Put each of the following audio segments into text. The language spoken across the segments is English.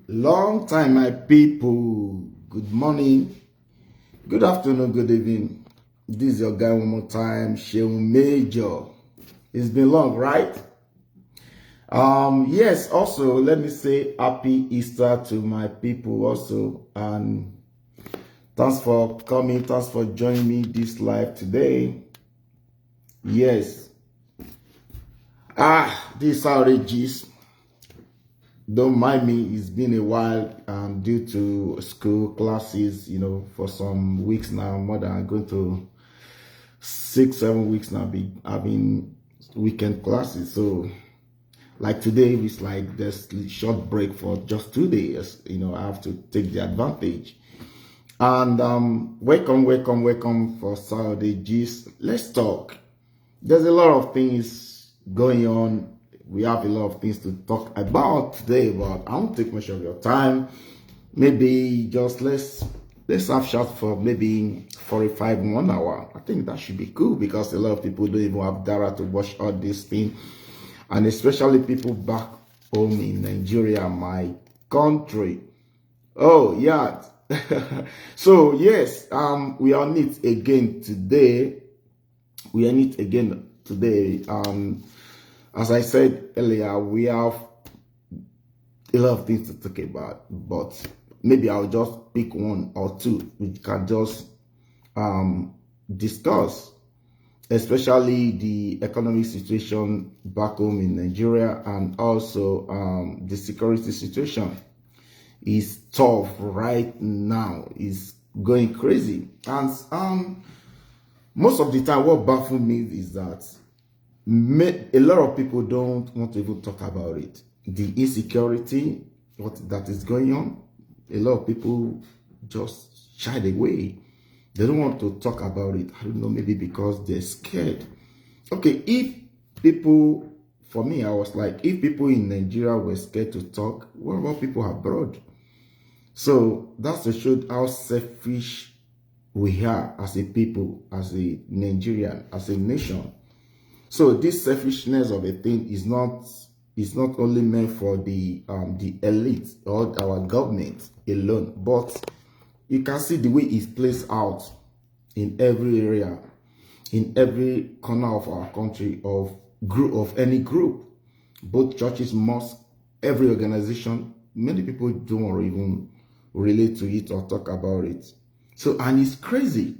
Long time, my people. Good morning, good afternoon, good evening. This is your guy one more time, Sheung Major. It's been long, right? Yes, also, let me say happy Easter to my people also. And thanks for coming, thanks for joining me this live today. Yes. This outrageous. Don't mind me, it's been a while due to school classes, for some weeks now, more than going to 6, 7 weeks now, be having weekend classes. So, like today, it's like this short break for just 2 days. I have to take the advantage. And welcome for Saturday Gist. Let's talk. There's a lot of things going on. We have a lot of things to talk about today, but I won't take much of your time. Maybe just let's have chat for maybe 45 1 hour. I think that should be cool because a lot of people don't even have data to watch all this thing, and especially people back home in Nigeria, my country. Oh yeah. So yes, we are on it again today. As I said earlier, we have a lot of things to talk about, but maybe I'll just pick one or two we can just discuss, especially the economic situation back home in Nigeria, and also the security situation is tough right now. It's going crazy, and most of the time what baffles me is that a lot of people don't want to even talk about it. The insecurity, what that is going on, a lot of people just shy away. They don't want to talk about it. I don't know, maybe because they're scared. Okay, for me, I was like, if people in Nigeria were scared to talk, what about people abroad? So that's to show how selfish we are as a people, as a Nigerian, as a nation. So this selfishness of a thing is not only meant for the elite or our government alone, but you can see the way it's placed out in every area, in every corner of our country, of any group, both churches, mosques, every organization. Many people don't even relate to it or talk about it. So, and it's crazy.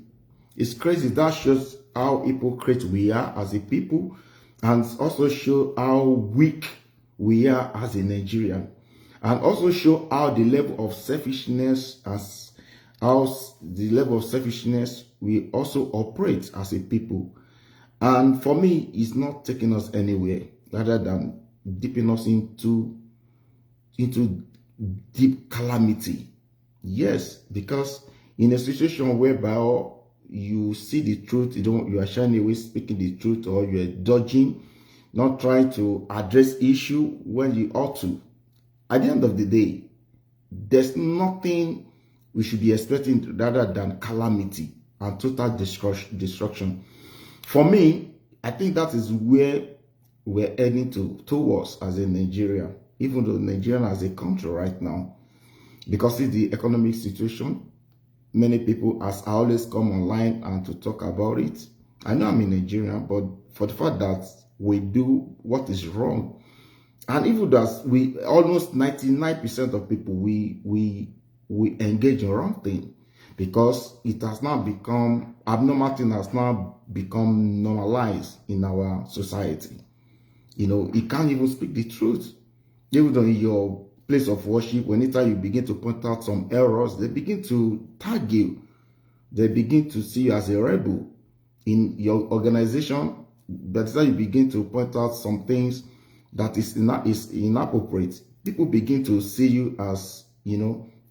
It's crazy. That shows how hypocrite we are as a people, and also show how weak we are as a Nigerian, and also show how the level of selfishness we also operate as a people. And for me, it's not taking us anywhere rather than dipping us into deep calamity. Yes, because in a situation whereby you see the truth, you are shying away speaking the truth, or you are dodging, not trying to address issue when you ought to. At the end of the day, there's nothing we should be expecting rather than calamity and total destruction. For me, I think that is where we're heading towards as a Nigeria, even though Nigeria as a country right now, because it's the economic situation. Many people, as I always come online and to talk about it. I know I'm in Nigeria, but for the fact that we do what is wrong, and even that we almost 99% of people we engage in wrong thing, because it has now become abnormal thing, has now become normalized in our society. You can't even speak the truth, even though in your place of worship. Whenever you begin to point out some errors, they begin to tag you. They begin to see you as a rebel in your organization. That's how you begin to point out some things that is inappropriate. People begin to see you as,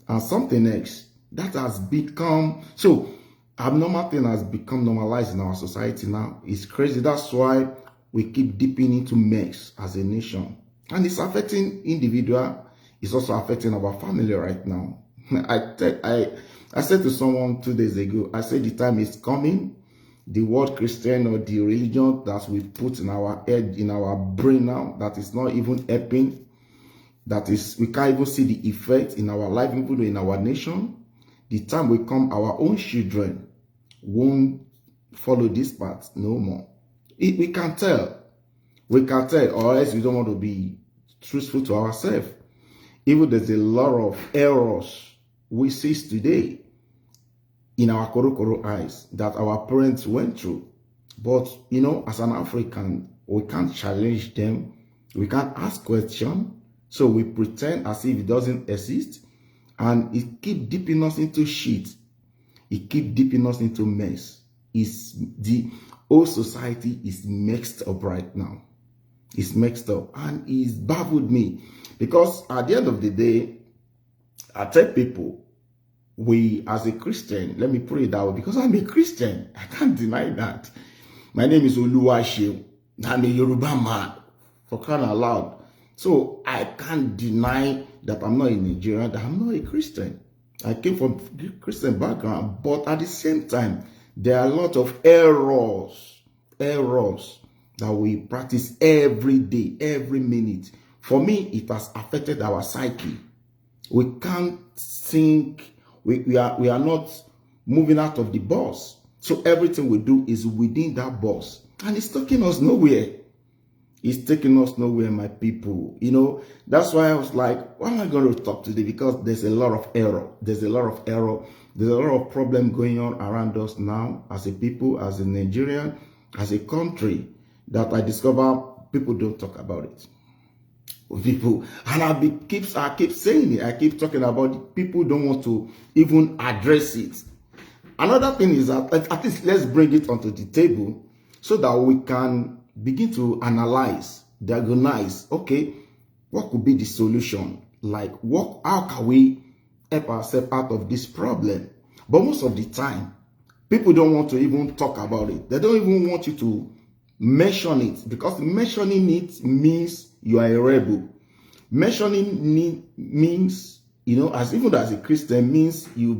as something else. That has become, so abnormal thing has become normalized in our society now. It's crazy. That's why we keep dipping into mess as a nation. And it's affecting individual. It's also affecting our family right now. I said to someone 2 days ago, I said the time is coming. The word Christian, or the religion that we put in our head, in our brain now, that is not even helping. That is, we can't even see the effect in our life, even in our nation. The time will come, our own children won't follow this path no more. We can tell. We can tell, or else we don't want to be truthful to ourselves. Even there's a lot of errors we see today in our korokoro eyes that our parents went through. But, as an African, we can't challenge them. We can't ask questions. So we pretend as if it doesn't exist. And it keeps dipping us into shit. It keeps dipping us into mess. The whole society is mixed up right now. It's mixed up. And it's baffled me. Because at the end of the day, I tell people, we as a Christian, let me put it that way, because I'm a Christian. I can't deny that. My name is Oluwaseun. I'm a Yoruba man, for crying out loud. So I can't deny that I'm not a Nigerian, that I'm not a Christian. I came from a Christian background, but at the same time, there are a lot of errors that we practice every day, every minute. For me, it has affected our psyche. We can't think, we are not moving out of the box. So everything we do is within that box. And it's taking us nowhere. It's taking us nowhere, my people. That's why I was like, what am I going to talk today? Because there's a lot of error. There's a lot of problem going on around us now as a people, as a Nigerian, as a country, that I discover people don't talk about it. People, and I keep saying it. I keep talking about it. People don't want to even address it. Another thing is that at least let's bring it onto the table so that we can begin to analyze, diagnose, okay, what could be the solution? Like, how can we help ourselves out of this problem? But most of the time, people don't want to even talk about it. They don't even want you to mention it, because mentioning it means you are a rebel. Mentioning means, even as a Christian, means you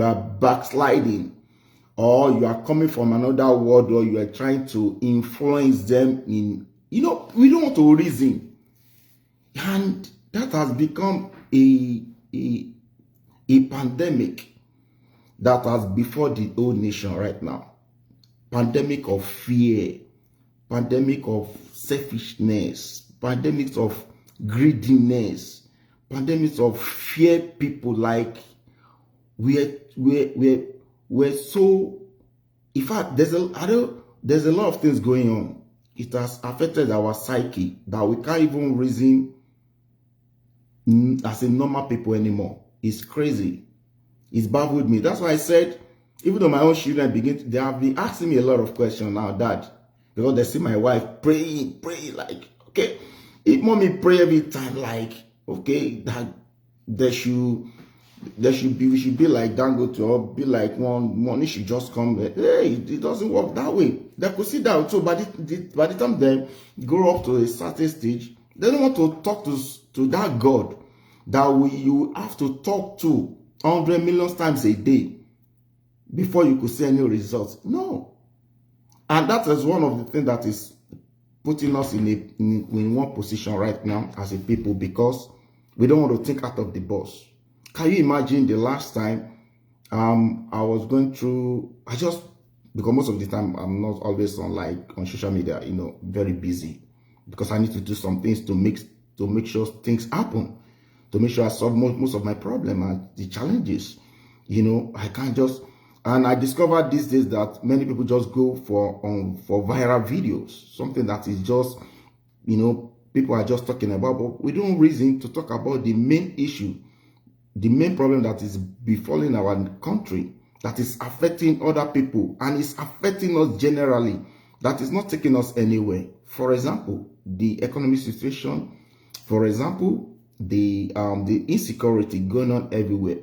are backsliding, or you are coming from another world, or you are trying to influence them in, we don't want to reason. And that has become a pandemic that has before the whole nation right now. Pandemic of fear, pandemic of selfishness, pandemic of greediness, pandemic of fear. People like we're so. In fact, there's a lot of things going on. It has affected our psyche that we can't even reason as a normal people anymore. It's crazy. It's baffled me. That's why I said, even though my own children they have been asking me a lot of questions now, Dad, because they see my wife praying like, okay, if mommy pray every time, like, okay, that we should be like Dangote, or be like one money should just come. Hey, it doesn't work that way. They could see that. So by the time they grow up to a certain stage, they don't want to talk to that God that you have to talk to 100 million times a day before you could see any results. No. And that is one of the things that is putting us in one position right now as a people, because we don't want to think out of the box. Can you imagine the last time I was going through, because most of the time I'm not always on social media, very busy, because I need to do some things to make sure things happen, to make sure I solve most of my problem and the challenges. I can't just. And I discovered these days that many people just go for viral videos, something that is just, people are just talking about, but we don't reason to talk about the main issue, the main problem that is befalling our country, that is affecting other people, and is affecting us generally, that is not taking us anywhere. For example, the economic situation. For example, the insecurity going on everywhere.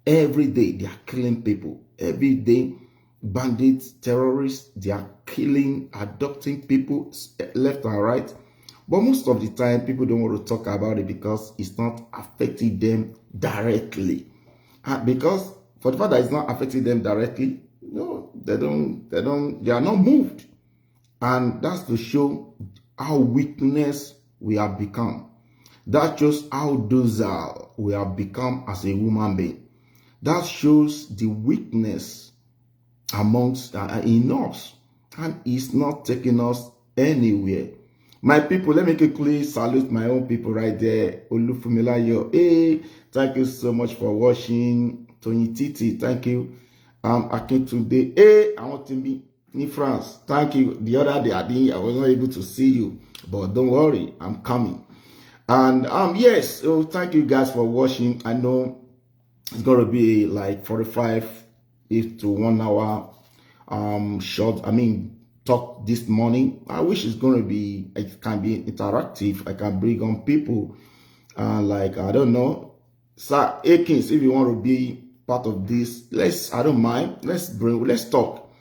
Every day they are killing people. Every day, bandits, terrorists, they are killing, abducting people left and right. But most of the time, people don't want to talk about it because it's not affecting them directly. Because for the fact that it's not affecting them directly, no, they are not moved. And that's to show how weakness we have become. That shows how docile we have become as a human being. That shows the weakness amongst in us, and it's not taking us anywhere. My people, let me quickly salute my own people right there. Olufumilayo, hey, thank you so much for watching. Tony Titi, thank you. Akintunde, hey, I want to be in France. Thank you. The other day, I was not able to see you, but don't worry, I'm coming. And yes, so thank you guys for watching. I know it's gonna be like 45 to 1 hour short. Talk this morning. I wish it can be interactive. I can bring on people like, I don't know, Sir Akins, if you want to be part of this, I don't mind. Let's talk.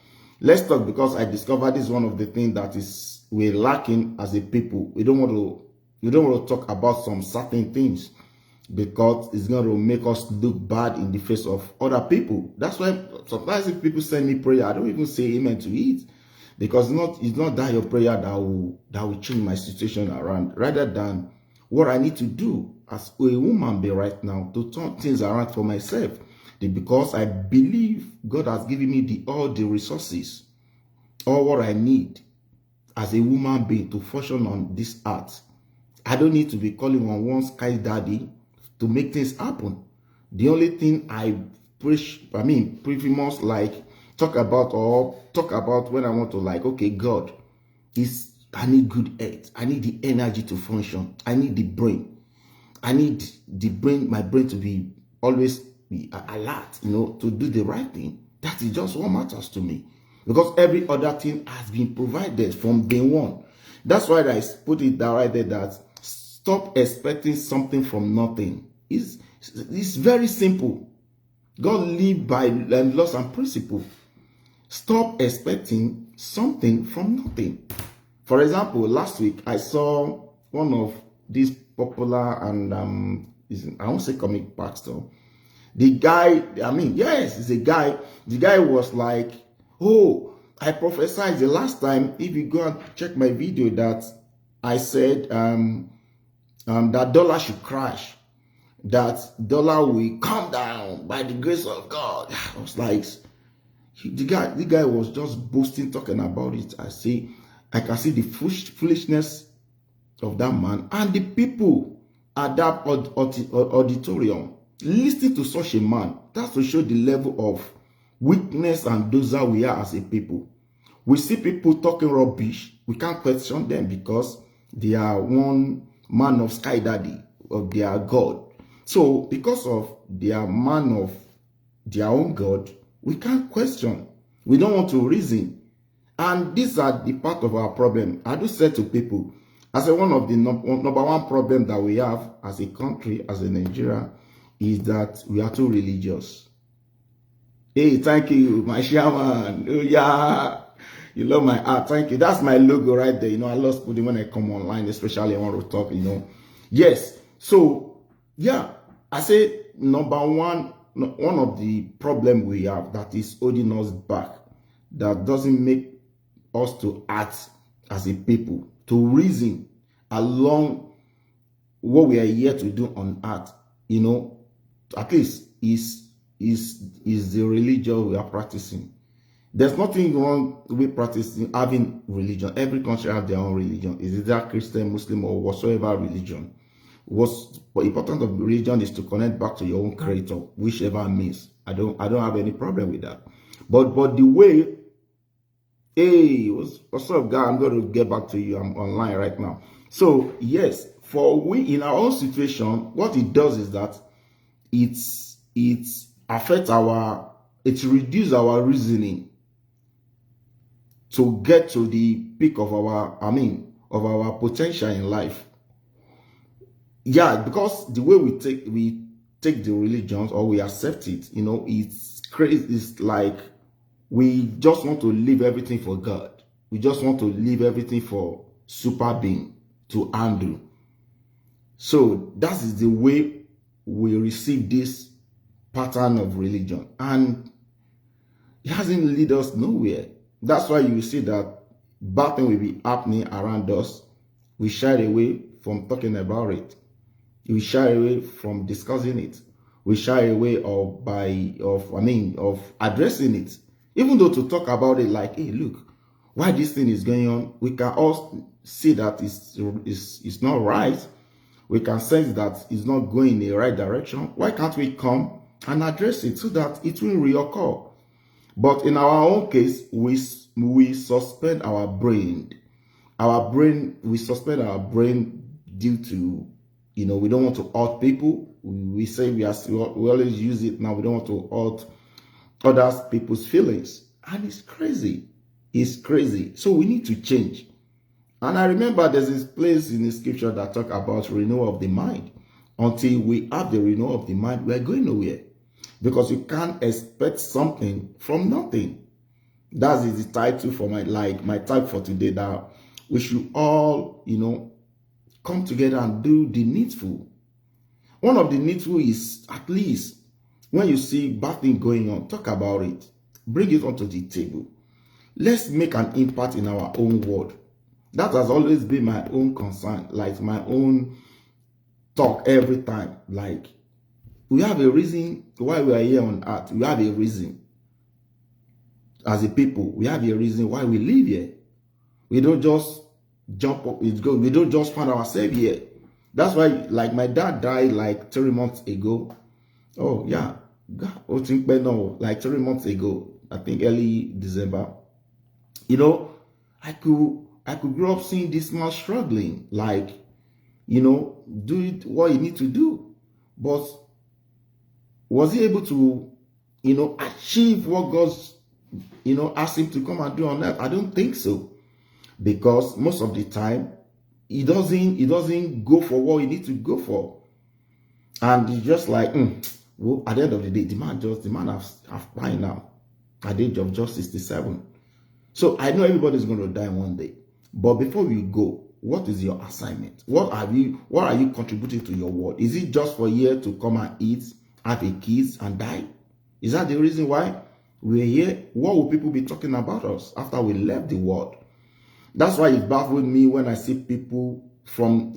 Let's talk, because I discovered this is one of the things that we're lacking as a people. We don't want to talk about some certain things, because it's going to make us look bad in the face of other people. That's why sometimes if people send me prayer, I don't even say amen to it, because it's not that your prayer that will change my situation around, rather than what I need to do as a woman be right now to turn things around for myself. Because I believe God has given me all the resources, all what I need as a woman being to function on this earth. I don't need to be calling on one sky daddy to make things happen. The only thing I pretty much like talk about when I want to, like, okay, God, I need good health. I need the energy to function. I need the brain. I need my brain to be always be alert, to do the right thing. That is just what matters to me. Because every other thing has been provided from day one. That's why I put it down right there, that stop expecting something from nothing. It's very simple. God live by laws and principles. Stop expecting something from nothing. For example, last week I saw one of these popular and I won't say comic pastor. The guy, yes, it's a guy. The guy was like, oh, I prophesied the last time. If you go and check my video, that I said that dollar should crash, that dollar will come down by the grace of God. I was like, the guy was just boasting, talking about it. I can see the foolishness of that man, and the people at that auditorium listening to such a man. That's to show the level of weakness and docile we are as a people. We see people talking rubbish. We can't question them because they are one man of sky daddy, of their God. So because of their man of their own God, we can't question. We don't want to reason. And these are the part of our problem. I do say to people, I say one of the number one problem that we have as a country, as a Nigeria, is that we are too religious. Hey, thank you, my shaman. Oh, yeah. You love my art. Thank you. That's my logo right there. I love putting when I come online, especially I want to talk, Yes. So, yeah, I say number one of the problem we have that is holding us back, that doesn't make us to act as a people, to reason along what we are here to do on earth, at least is the religion we are practicing. There's nothing wrong with practicing, having religion. Every country has their own religion. Is it that Christian, Muslim, or whatsoever religion? What's important of religion is to connect back to your own creator, whichever means. I don't have any problem with that. But the way, hey, what's up, guy? I'm going to get back to you. I'm online right now. So yes, for we in our own situation, what it does is that it affects it reduces our reasoning to get to the peak of our potential in life. Yeah, because the way we take the religions, or we accept it, it's crazy. It's like we just want to leave everything for God. We just want to leave everything for super being to handle. So that is the way we receive this pattern of religion, and it hasn't led us nowhere. That's why you see that bad thing will be happening around us. We shy away from talking about it. We shy away from discussing it. We shy away of addressing it. Even though to talk about it like, hey, look, why this thing is going on, we can all see that it's not right. We can sense that it's not going in the right direction. Why can't we come and address it so that it will reoccur? But in our own case, we suspend our brain. We suspend our brain due to, we don't want to hurt people. We say we always use it now. We don't want to hurt others people's feelings. And it's crazy. It's crazy. So we need to change. And I remember there's this place in the scripture that talk about renewal of the mind. Until we have the renewal of the mind, we're going nowhere. Because you can't expect something from nothing. That is the title for my type for today, that we should all, come together and do the needful. One of the needful is, at least when you see bad thing going on, talk about it. Bring it onto the table. Let's make an impact in our own world. That has always been my own concern, like my own talk every time. Like, we have a reason why we are here on earth. We have a reason. As a people, we have a reason why we live here. We don't just jump up, we don't just find ourselves here. That's why, like, my dad died like 3 months ago. Oh, yeah. Like 3 months ago, I think early December. I could grow up seeing this man struggling, like, do it what you need to do. But was he able to, achieve what God's, asked him to come and do on earth? I don't think so. Because most of the time, he doesn't go for what he needs to go for. And it's just like, well, at the end of the day, the man has died now at the age of just 67. So I know everybody's going to die one day. But before we go, what is your assignment? What are you contributing to your world? Is it just for here to come and eat, have a kids, and die? Is that the reason why we're here? What will people be talking about us after we left the world? That's why it baffles me when I see people from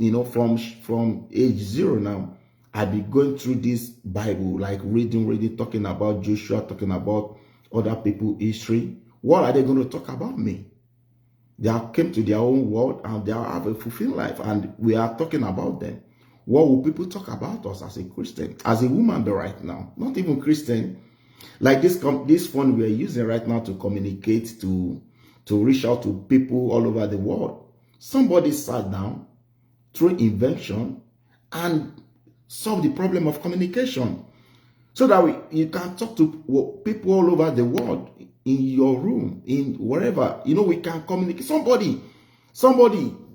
age 0 now. I be going through this Bible, like reading, talking about Joshua, talking about other people history. What are they going to talk about me? They have came to their own world and they have a fulfilled life, and we are talking about them. What will people talk about us as a Christian, as a woman right now? Not even Christian. Like this phone we are using right now to communicate, to reach out to people all over the world. Somebody sat down through invention and solved the problem of communication, so that you can talk to people all over the world, in your room, in wherever. We can communicate. Somebody,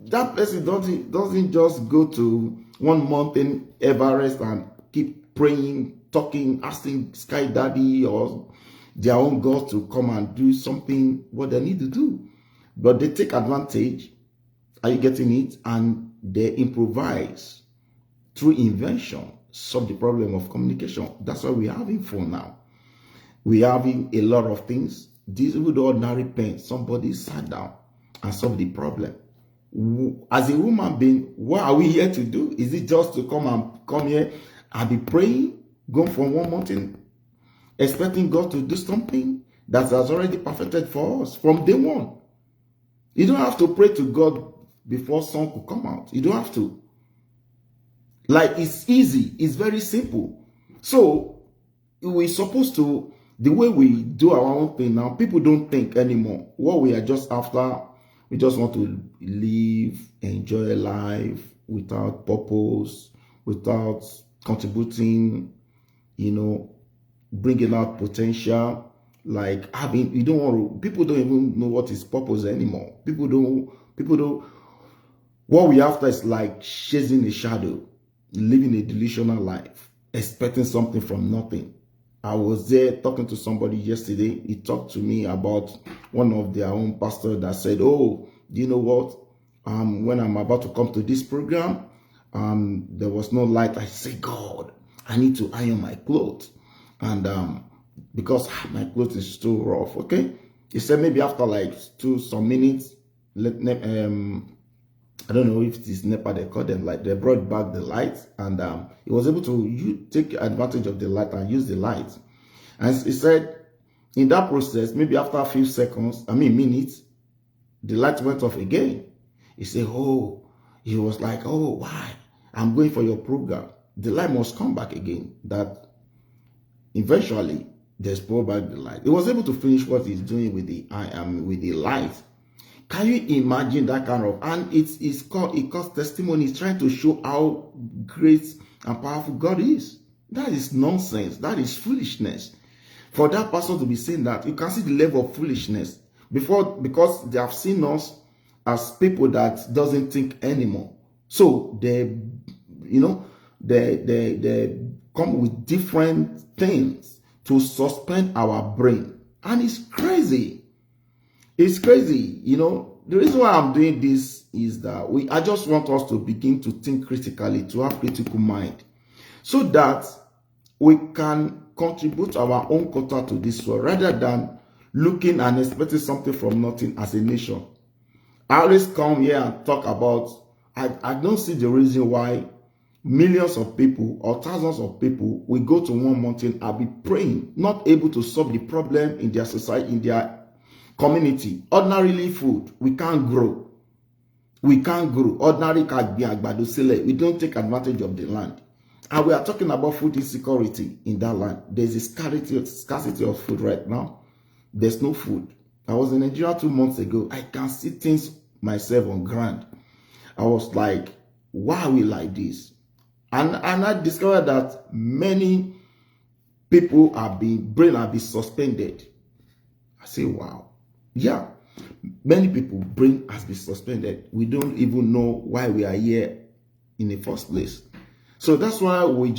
that person doesn't just go to one mountain, Everest, and keep praying, talking, asking Sky Daddy or their own God to come and do something what they need to do. But they take advantage, are you getting it? And they improvise through invention, solve the problem of communication. That's what we're having for now. We're having a lot of things. This with ordinary pen, somebody sat down and solved the problem. As a human being, what are we here to do? Is it just to come here and be praying, going from one mountain, expecting God to do something that has already perfected for us from day one? You don't have to pray to God before sun could come out. You don't have to. Like, it's easy. It's very simple. So we're supposed to, the way we do our own thing now, people don't think anymore. What we are just after, we just want to live, enjoy life without purpose, without contributing, bringing out potential. Like people don't even know what is purpose anymore. People don't, what we after is like chasing a shadow, living a delusional life, expecting something from nothing. I was there talking to somebody yesterday. He talked to me about one of their own pastors that said, oh, do you know what? When I'm about to come to this program, there was no light. I say, God, I need to iron my clothes. And because my clothes is too rough, okay? He said maybe after like some minutes, I don't know if it is NEPA they call them, like they brought back the lights, and he was able to take advantage of the light and use the light. And he said in that process, maybe after a few seconds, minutes, the light went off again. He said, oh, he was like, oh, why? I'm going for your program. The light must come back again. That eventually they brought back the light. He was able to finish what he's doing with the light. Can you imagine that kind of, and it calls testimony. It's trying to show how great and powerful God is. That is nonsense. That is foolishness. For that person to be saying that, you can see the level of foolishness because they have seen us as people that doesn't think anymore. So they come with different things to suspend our brain, and it's crazy. It's crazy. The reason why I'm doing this is that I just want us to begin to think critically, to have critical mind, so that we can contribute our own quota to this world rather than looking and expecting something from nothing as a nation. I always come here and talk about, I don't see the reason why millions of people or thousands of people will go to one mountain and be praying, not able to solve the problem in their society, in their community. Ordinarily food, we can't grow. We can't grow. Ordinary we don't take advantage of the land. And we are talking about food insecurity in that land. There's a scarcity of food right now. There's no food. I was in Nigeria 2 months ago. I can see things myself on ground. I was like, why are we like this? And I discovered that many people brain have been suspended. I say, wow. Yeah, many people brain has been suspended. We don't even know why we are here in the first place. So that's why we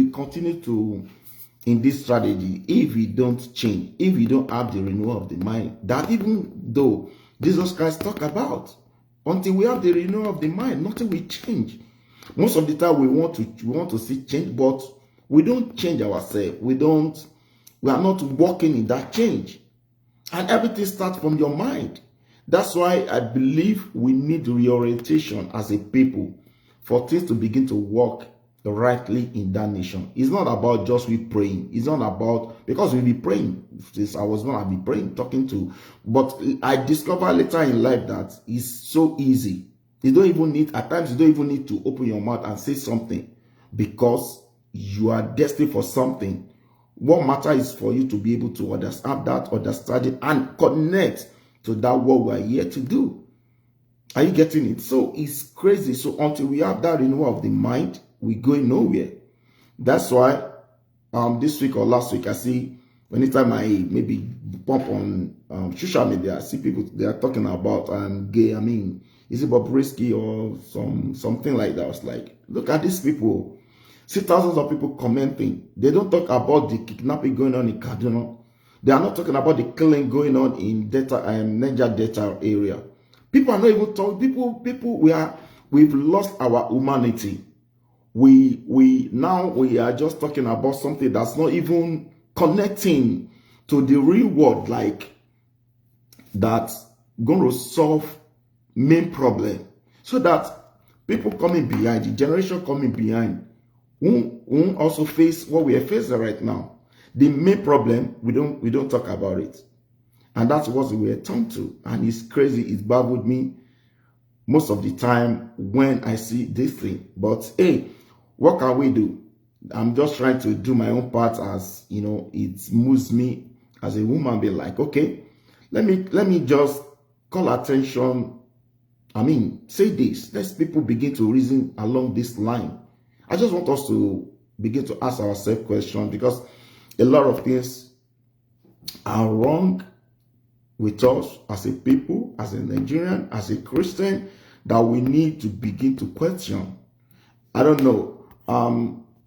continue to, in this strategy, if we don't change, if we don't have the renewal of the mind, that even though Jesus Christ talked about, until we have the renewal of the mind, nothing will change. Most of the time we want to see change, but we don't change ourselves. We are not working in that change. And everything starts from your mind. That's why I believe we need reorientation as a people for things to begin to work rightly in that nation. It's not about just we praying. It's not about, because we be praying. I was going to be praying, talking to, but I discovered later in life that it's so easy. At times you don't even need to open your mouth and say something, because you are destined for something. What matters is for you to be able to understand that understanding and connect to that what we are here to do. Are you getting it? So it's crazy. So until we have that renewal of the mind, we're going nowhere. That's why this week or last week, I see, anytime I maybe pop on social media, I see people, they are talking about gay. Is it Bobrisky or something like that? I was like, look at these people. See thousands of people commenting. They don't talk about the kidnapping going on in Kaduna. They are not talking about the killing going on in Niger Delta area. People are not even talking. People, we've lost our humanity. We are just talking about something that's not even connecting to the real world, like that's going to solve main problem, so that people coming behind, the generation coming behind, won't also face what we are facing right now. The main problem, we don't talk about it. And that's what we are turned to. And it's crazy, it baffled me most of the time when I see this thing. But hey, what can we do? I'm just trying to do my own part, as it moves me as a woman, be like, okay, let me just call attention. Say this. Let people begin to reason along this line. I just want us to begin to ask ourselves questions, because a lot of things are wrong with us as a people, as a Nigerian, as a Christian, that we need to begin to question. I don't know.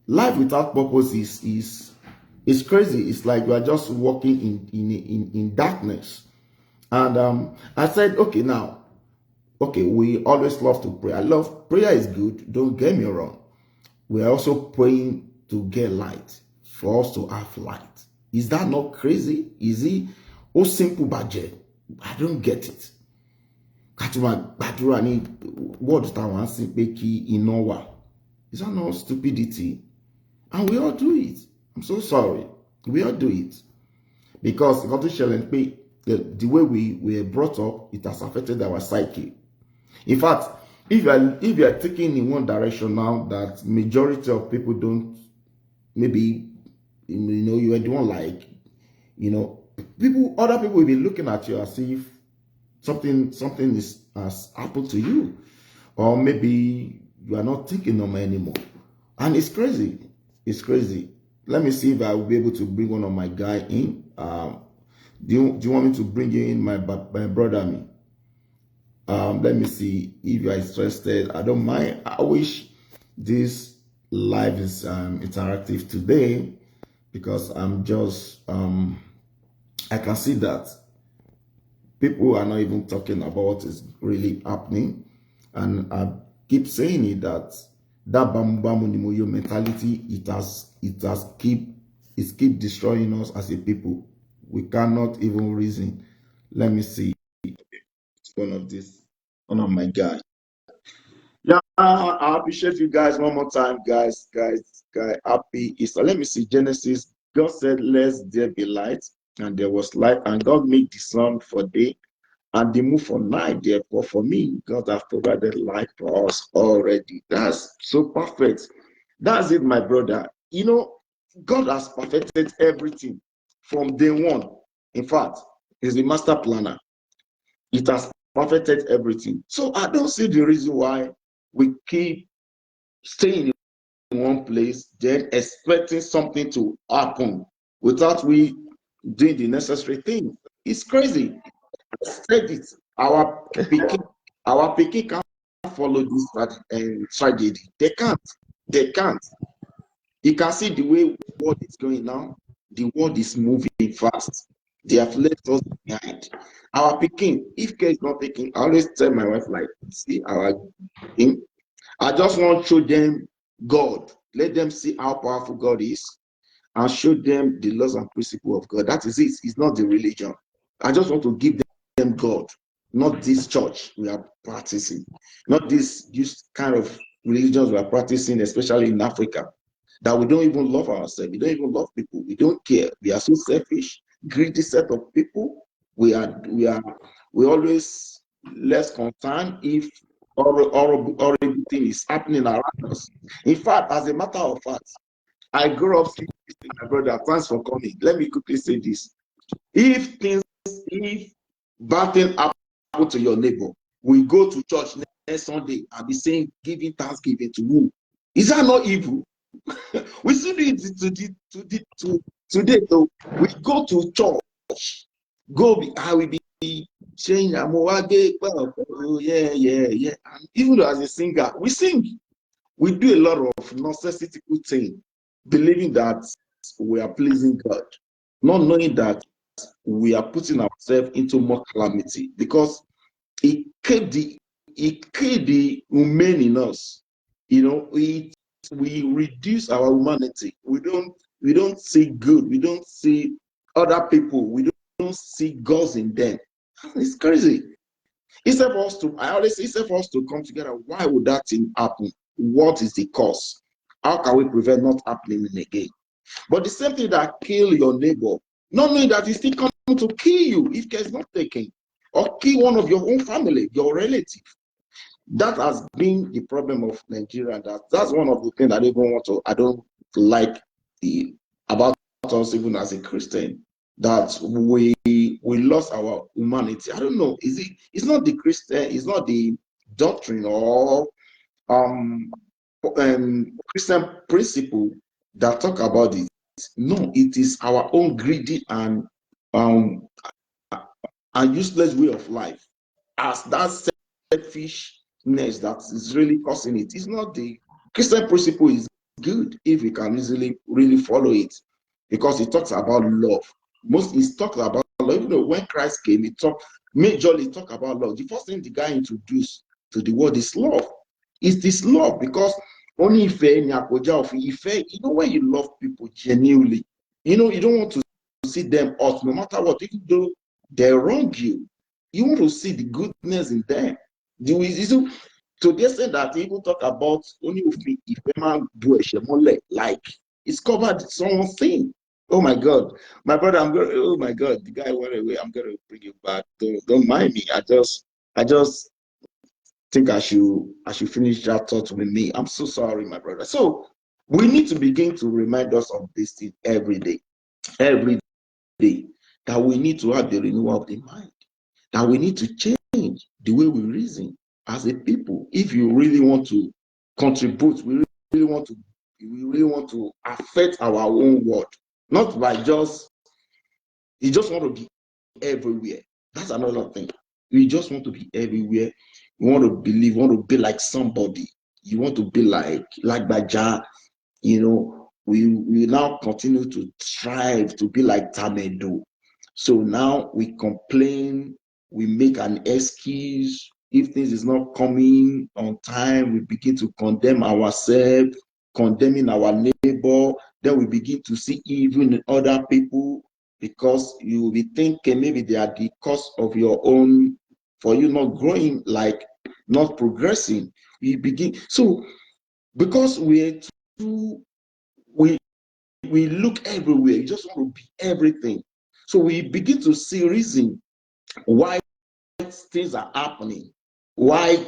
Life without purpose is crazy. It's like we are just walking in darkness. And I said, okay, we always love to pray. Prayer is good. Don't get me wrong. We are also praying to get light, for us to have light. Is that not crazy? Is it simple budget? I don't get it. Katuma Badura ni word táwọn sì pé kí iná wà. Is that not stupidity? And we all do it. I'm so sorry. We all do it. Because the way we were brought up, it has affected our psyche. In fact, if you are taking in one direction now that majority of people don't, maybe you don't like, other people will be looking at you as if something has happened to you, or maybe you are not thinking normal anymore, and it's crazy. It's crazy. Let me see if I will be able to bring one of my guy in. Do you want me to bring you in, my brother? Me. Let me see if you are interested. I don't mind. I wish this live is interactive today, because I'm just I can see that people are not even talking about what is really happening, and I keep saying it that bamu bamu nimoyo mentality, it keep destroying us as a people. We cannot even reason. Let me see one of my guys. Yeah, I appreciate you guys one more time, guys. Happy Easter. Let me see. Genesis. God said, "Let there be light," and there was light. And God made the sun for day and the moon for night. Therefore, for me, God has provided light for us already. That's so perfect. That's it, my brother. God has perfected everything from day one. In fact, He's the master planner. It has perfected everything. So I don't see the reason why we keep staying in one place, then expecting something to happen without we doing the necessary thing. It's crazy. I said it. Our picking can't follow this tragedy. They can't. They can't. You can see the way the world is going now. The world is moving fast. They have left us behind. Our picking, if care is not taking, I always tell my wife, like, see our thing. I just want to show them God. Let them see how powerful God is, and show them the laws and principles of God. That is it. It's not the religion. I just want to give them God, not this church we are practicing, not this kind of religions we are practicing, especially in Africa, that we don't even love ourselves. We don't even love people. We don't care. We are so selfish, greedy set of people. We always less concerned if everything is happening around us. In fact, as a matter of fact, I grew up saying this to my brother. Thanks for coming. Let me quickly say this. If bad things happen to your neighbor, we go to church next Sunday and be saying, giving thanksgiving to who? Is that not evil? We see it today, though. We go to church, I will be saying, oh, yeah. And even though as a singer, we sing. We do a lot of nonsensical things, believing that we are pleasing God, not knowing that we are putting ourselves into more calamity, because it kept the human in us. We reduce our humanity. We don't see good. We don't see other people. We don't see God in them. It's crazy. I always say, instead for us to come together, why would that thing happen? What is the cause? How can we prevent not happening again? But the same thing that kill your neighbor, not knowing that it's still coming to kill you if care is not taken, or kill one of your own family, your relative. That has been the problem of Nigeria. That's one of the things I don't like about us, even as a Christian, that we lost our humanity. I don't know. It's not the Christian, it's not the doctrine or um, Christian principle that talk about it. No, it is our own greedy um and useless way of life. As that selfishness that is really causing it. It's not the Christian principle is good if we can easily really follow it, because it talks about love. It talks about love. Even though when Christ came, it majorly talk about love. The first thing the guy introduced to the world is love. It's this love, because only if when you love people genuinely, you don't want to see them out no matter what, even though they wrong you. You want to see the goodness in them. To the extent that people talk about only if a man do a like it's covered someone's thing. Oh my God, my brother, oh my God, the guy went away. I'm gonna bring you back. Don't mind me. I just think I should finish that thought with me. I'm so sorry, my brother. So we need to begin to remind us of this thing every day, that we need to have the renewal of the mind, that we need to change the way we reason as a people. If you really want to contribute, really want to, we really want to affect our own world, not by you just want to be everywhere. That's another thing. We just want to be everywhere. You want to believe, want to be like somebody. You want to be like Baja. We now continue to strive to be like Tamedo. So now we complain, we make an excuse. If things is not coming on time, we begin to condemn ourselves, condemning our neighbor. Then we begin to see evil in other people, because you will be thinking maybe they are the cause of your own, for you not growing, like not progressing. We begin, so because we're too, we we look everywhere, you just want to be everything. So we begin to see reason why things are happening, why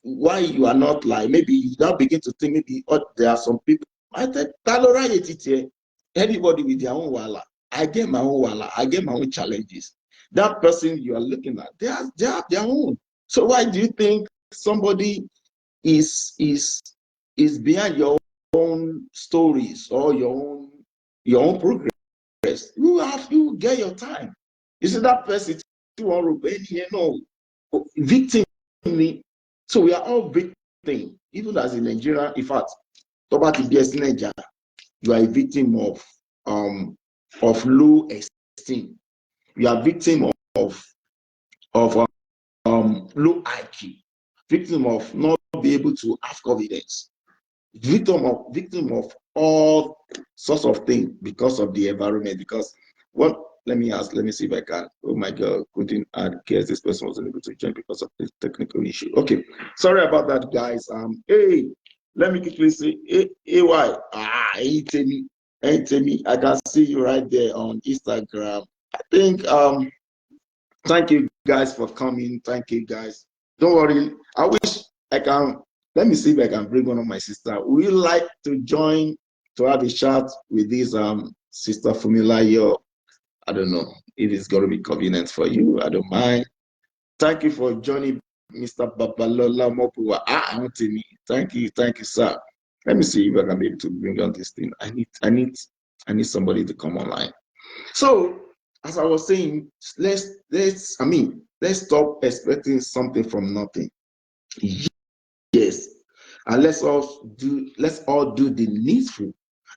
you are not, like, maybe you now begin to think maybe, there are some people. I said, everybody with their own wala. I get my own wala, I get my own challenges. That person you are looking at, they have their own. So why do you think somebody is behind your own stories or your own progress? You get your time. You see that person here, no victim. So we are all victim. Even as in Nigeria, in fact, Nigeria, you are a victim of low esteem. You are victim of low IQ, victim of not be able to have confidence, victim of all sorts of things because of the environment. Because what let me see if I can. Oh my God, couldn't add guess this person wasn't able to join because of this technical issue. Okay, sorry about that, guys. Hey, let me quickly say, AY, hey, I can see you right there on Instagram. I think thank you guys for coming. Thank you guys. Don't worry. I wish I can. Let me see if I can bring one of my sister. Would you like to join to have a chat with this sister Formula? I don't know if it's going to be convenient for you. I don't mind. Thank you for joining, Mr. Babalola Mopua. Anthony. Thank you, sir. Let me see if I can be able to bring on this thing. I need somebody to come online. So, as I was saying, let's stop expecting something from nothing. Yes, and let's all do the needful,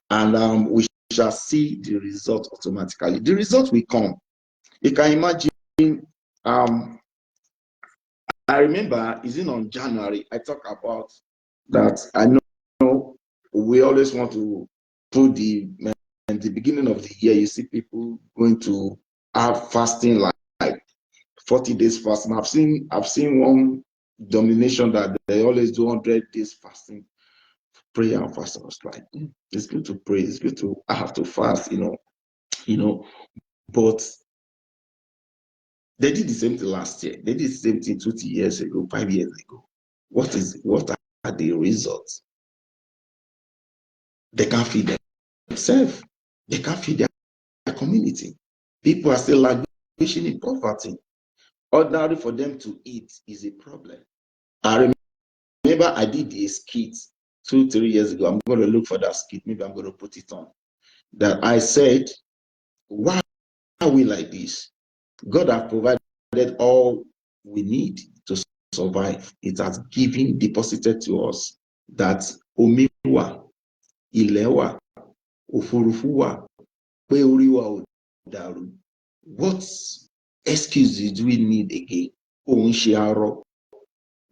and we shall see the result automatically. The result will come. You can imagine. Um, I remember, is it on January? I talk about that. I know we always want to put the beginning of the year. You see people going to have fasting like 40 days fasting. I've seen one domination that they always do 100 days fasting, prayer and fasting. I was like, it's good to pray, it's good to have to fast, but they did the same thing last year. They did the same thing 20 years ago, 5 years ago. What are the results? They can't feed themselves. They can't feed their community. People are still languishing in poverty. Ordinary for them to eat is a problem. I remember I did a skit 2-3 years ago. I'm going to look for that skit. Maybe I'm going to put it on. That I said, why are we like this? God has provided all we need to survive. It has given, deposited to us that omiwa, ilewa, ofurufuwa, peoriwa odaru. What excuses do we need again?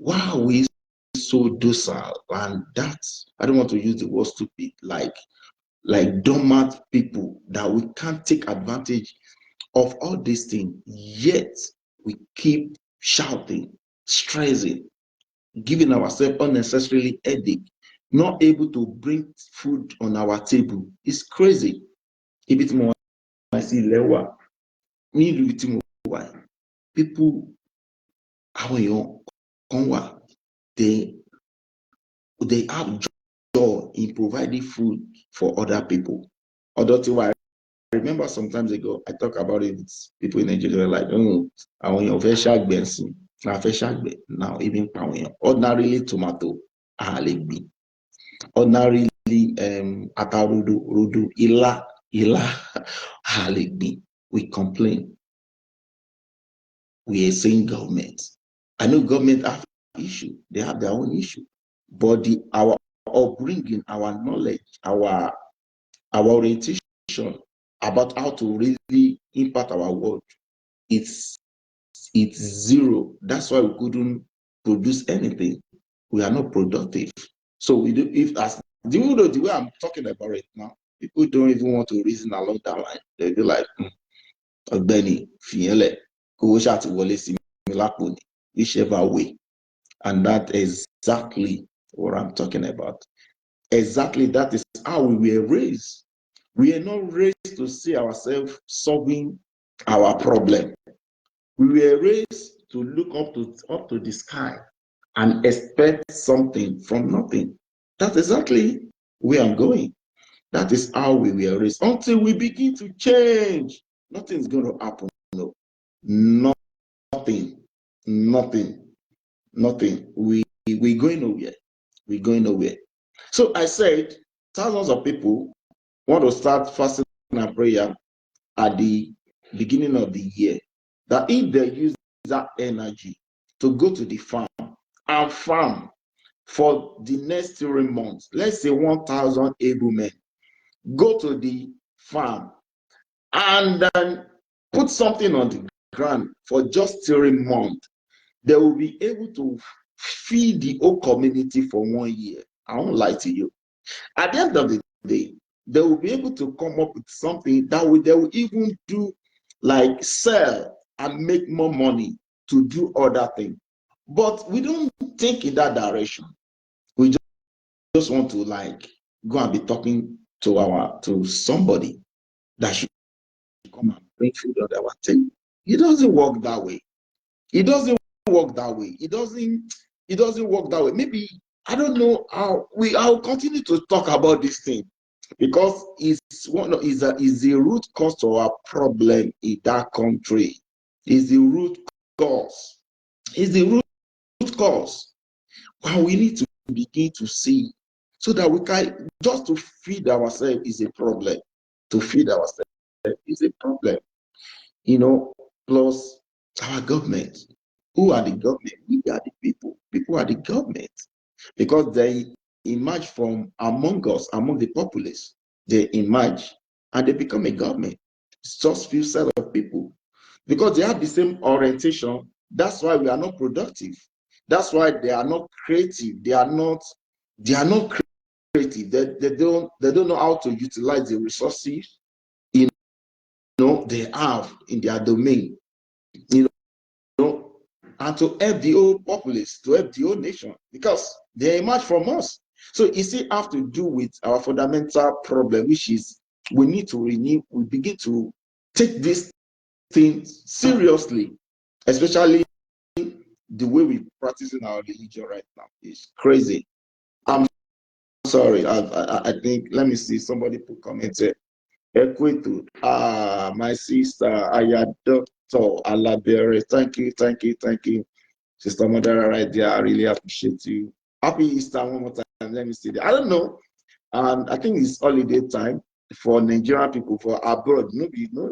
Why are we so docile? And that, I don't want to use the word stupid, like dormant people, that we can't take advantage of all these things. Yet We keep shouting, stressing, giving ourselves unnecessarily headache, not able to bring food on our table. It's crazy. Ibi tí mo wá sí ilẹ̀ wa, ní ìlú tí mo wà, people, àwọn èèyàn kan wà, they have joy in providing food for other people. Although I remember some times ago, I talk about it with people in Nigeria like, àwọn èèyàn fẹ́ ṣàgbẹ̀ sí, na fẹ́ ṣàgbẹ̀ now even pa àwọn èèyàn. Ordinarily tomato, a lè gbìn. Ordinarily ata rodo, ilá, a lè gbìn. We complain. We are saying government. I know government have issue. They have their own issue. But our upbringing, our knowledge, our orientation about how to really impact our world, it's zero. That's why we couldn't produce anything. We are not productive. So we do, if as the way I'm talking about it now, people don't even want to reason along that line. They'll be like, Ọ̀gbẹ́ni Fiele, kò ṣáà ti wọlé sí mi lápò ni, whichever way. And that is exactly what I'm talking about. Exactly, that is how we were raised. We are not raised to see ourselves solving our problem. We were raised to look up to the sky and expect something from nothing. That's exactly where I'm going. That is how we were raised. Until we begin to change, nothing's going to happen. No, nothing. We going nowhere. We're going nowhere. So I said, thousands of people want to start fasting and prayer at the beginning of the year. That if they use that energy to go to the farm and farm for the next 3 months, let's say 1,000 able men, go to the farm and then put something on the ground for just 3 months, they will be able to feed the whole community for 1 year. I won't lie to you. At the end of the day, they will be able to come up with something that they will even do, like sell and make more money to do other things. But we don't think in that direction. We just want to like go and be talking to somebody that should come and bring food on our table. It doesn't work that way. It doesn't work that way. It doesn't work that way. Maybe I don't know how I'll continue to talk about this thing because it's the root cause to our problem in that country. It's the root cause. It's the root cause. And we need to begin to see so that we can just to feed ourselves is a problem. To feed ourselves is a problem. Plus our government. Who are the government? We are the people. People are the government. Because they emerge from among us, among the populace. They emerge and they become a government. It's just few set of people. Because they have the same orientation. That's why we are not productive. That's why they are not creative. They are not creative. They don't know how to utilize the resources they have in their domain. And to help the whole populace, to help the whole nation, because they emerge from us. So it still have to do with our fundamental problem, which is we need to renew, we begin to take this thing seriously, especially the way we practice in our religion right now. It's crazy. I'm sorry. I think, let me see, somebody put comment here. Equito, my sister, Ayadoctor Alabere. Thank you. Sister Mother right there. I really appreciate you. Happy Easter one more time. Let me see that. I don't know. I think it's holiday time for Nigerian people, for abroad. No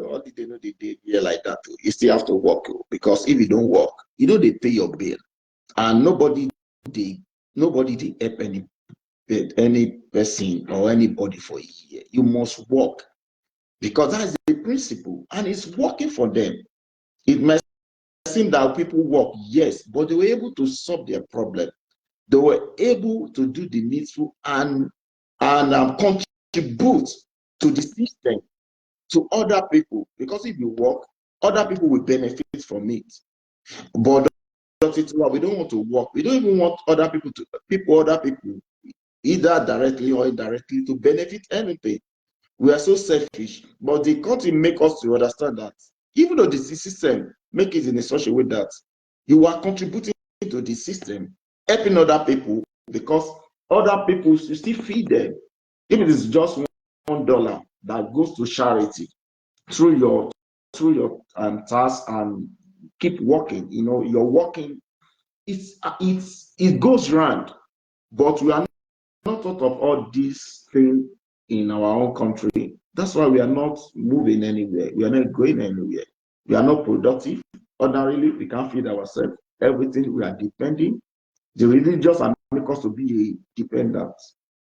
holiday, no they day here like that. You still have to work because if you don't work, they pay your bill. And nobody they help any person or anybody for a year. You must work. Because that's the principle, and it's working for them. It may seem that people work, yes, but they were able to solve their problem. They were able to do the needful and contribute to the system, to other people. Because if you work, other people will benefit from it. But we don't want to work. We don't even want other people either directly or indirectly, to benefit anything. We are so selfish, but the country make us to understand that even though the system make it in a such a way that you are contributing to the system, helping other people, because other people, you still feed them. If it is just $1 that goes to charity through your task, and keep working, you're working, it goes round. But we are not thought of all these things in our own country. That's why we are not moving anywhere. We are not going anywhere. We are not productive. Ordinarily, we can't feed ourselves. Everything we are depending. The religious are make us to be dependent.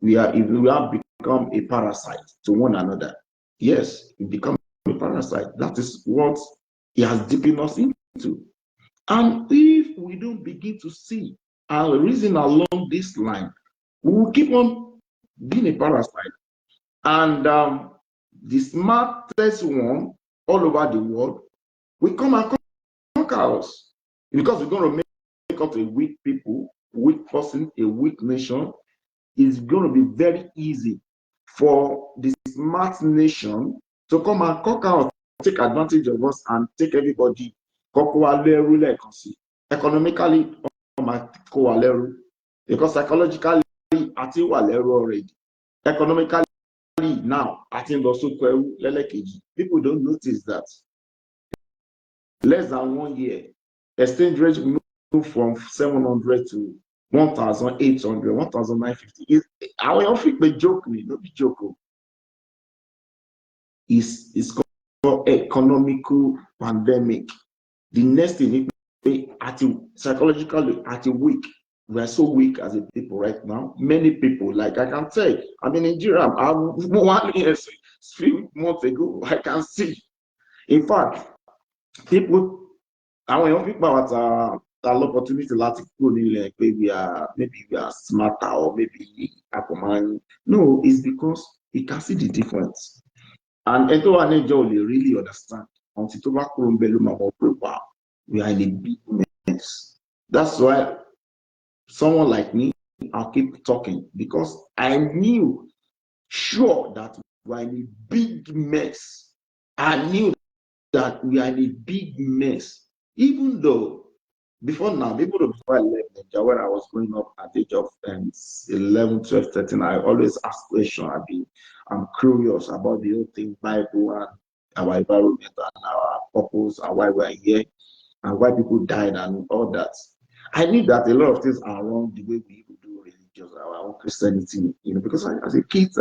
We have become a parasite to one another. Yes, we become a parasite. That is what he has dipping us into. And if we don't begin to see and reason along this line, we will keep on being a parasite. And the smartest one all over the world will come and conquer us, because we're going to make up a weak people, weak person, a weak nation. It's going to be very easy for the smart nation to come and conquer us, take advantage of us, and take everybody. Economically, because psychologically, àti wà lẹ́rú already. Economically, now, people don't notice that. Less than 1 year, exchange rate moved from 700 to 1,800, 1,950. Àwọn èèyàn fi pé joke ni, no be joke. It's called economical pandemic. The next thing, psychologically, at a week, we are so weak as a people right now. Many people, like I can tell, I'm in Nigeria, I'm 1 year, 3 months ago, I can see. In fact, people, àwọn èèyàn fi pa àwọn opportunity láti kúrò nílẹ̀ pé maybe we are smarter, or maybe no, it's because we can see the difference. And ẹni tó wà ní ìjọ ò lè really understand until tó bá kúrò ń bẹ ló máa mọ̀ pé wow, we are in a big mess. That's why someone like me, I'll keep talking, because I knew sure that we are in a big mess. I knew that we are in a big mess. Even though before I left Nigeria, when I was growing up at the age of 11, 12, 13, I always ask questions. I'm curious about the whole thing, Bible, and our environment, and our purpose, and why we're here, and why people died, and all that. I knew that a lot of things are wrong the way we do religious, our own Christianity, because as a kid,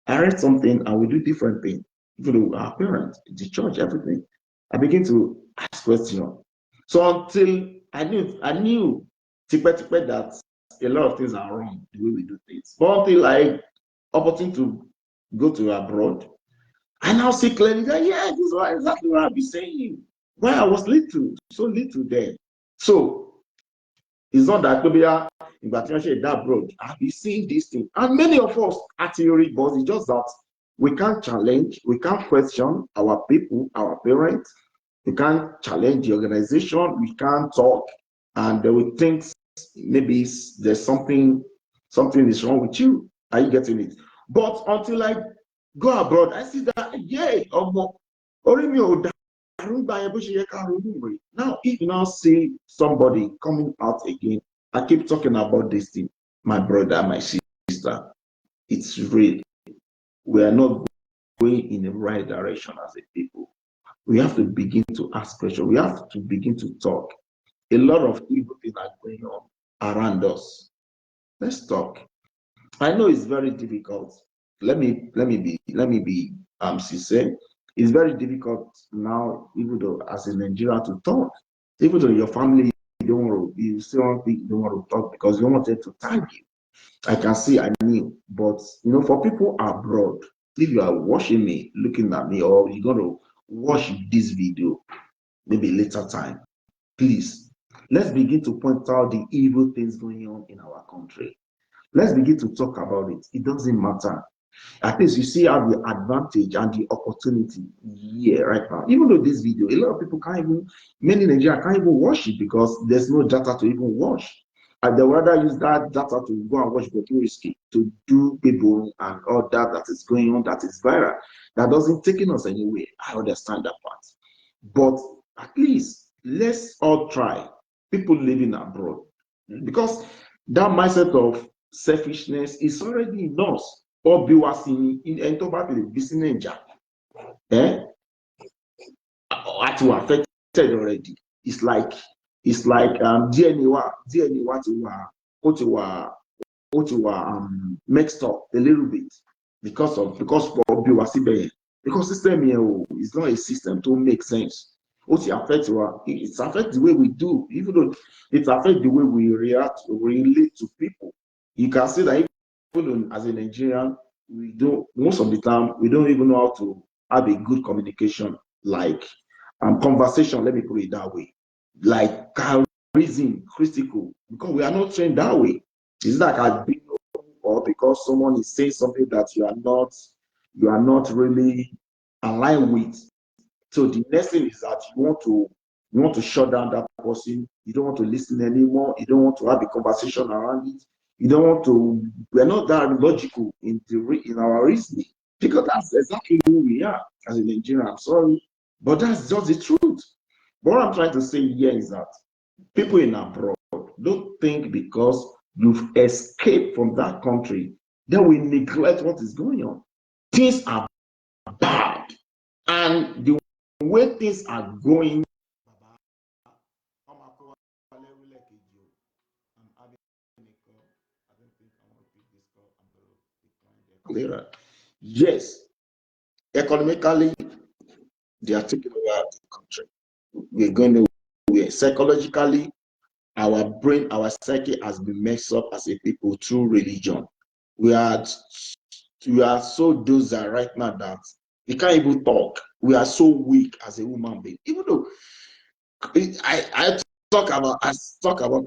I read something and we do different things. Even though our parents, the church, everything, I begin to ask questions. So until I knew that a lot of things are wrong the way we do things. But until I opportunity to go to abroad, I now see clearly that this is exactly what I've been saying. Why I was so little then. So it's not that maybe abroad, I've been seeing this thing. And many of us are theory, but it's just that we can't challenge, we can't question our people, our parents. We can't challenge the organization. We can't talk, and they will think maybe there's something is wrong with you. Are you getting it? But until I go abroad, I see that now if you now see somebody coming out again, I keep talking about this thing, my brother, my sister. It's real. We are not going in the right direction as a people. We have to begin to ask questions. We have to begin to talk. A lot of evil things are going on around us. Let's talk. I know it's very difficult. Let me be sincere. It's very difficult now, even though as a Nigerian, to talk. Even though your family you still don't want to talk because you don't want them to tag you. I can see, I knew, but for people abroad, if you are watching me, looking at me, or you're gonna watch this video maybe later time, please, let's begin to point out the evil things going on in our country. Let's begin to talk about it. It doesn't matter. At least you see how the advantage and the opportunity here right now. Even though this video, a lot of people can't even, many Nigerians can't even watch it because there's no data to even watch. And they rather use that data to go and watch Bobrisky to do people and all that is going on, that is viral. That doesn't take us anywhere. I understand that part. But at least let's all try. People living abroad. Because that mindset of selfishness is already in us. Or be was in ẹni tó bá fi lè bí sí Naija, àti wà affected already. It's like DNA wa ti wà mixed up a little bit because for bí wá síbẹ̀ yẹn. Because system yẹn is not a system to make sense. What it affects it affects the way we do, even though it affects the way we react, relate to people. You can see that even as a Nigerian, we don't most of the time we don't even know how to have a good communication, like conversation. Let me put it that way, like reason critical, because we are not trained that way. It's like I've been, or because someone is saying something that you are not really aligned with. So the next thing is that you want to shut down that person. You don't want to listen anymore. You don't want to have a conversation around it. You don't want to. We're not that logical in our reasoning, because that's exactly who we are as a Nigerian. I'm sorry, but that's just the truth. But what I'm trying to say here is that people in abroad don't think because you've escaped from that country, then we neglect what is going on. Things are bad, and the way things are going. Later. Yes, economically, they are taking over the country. We're going nowhere. Psychologically, our brain, our psyche has been messed up as a people through religion. We are so docile right now that we can't even talk. We are so weak as a human being. Even though I talk about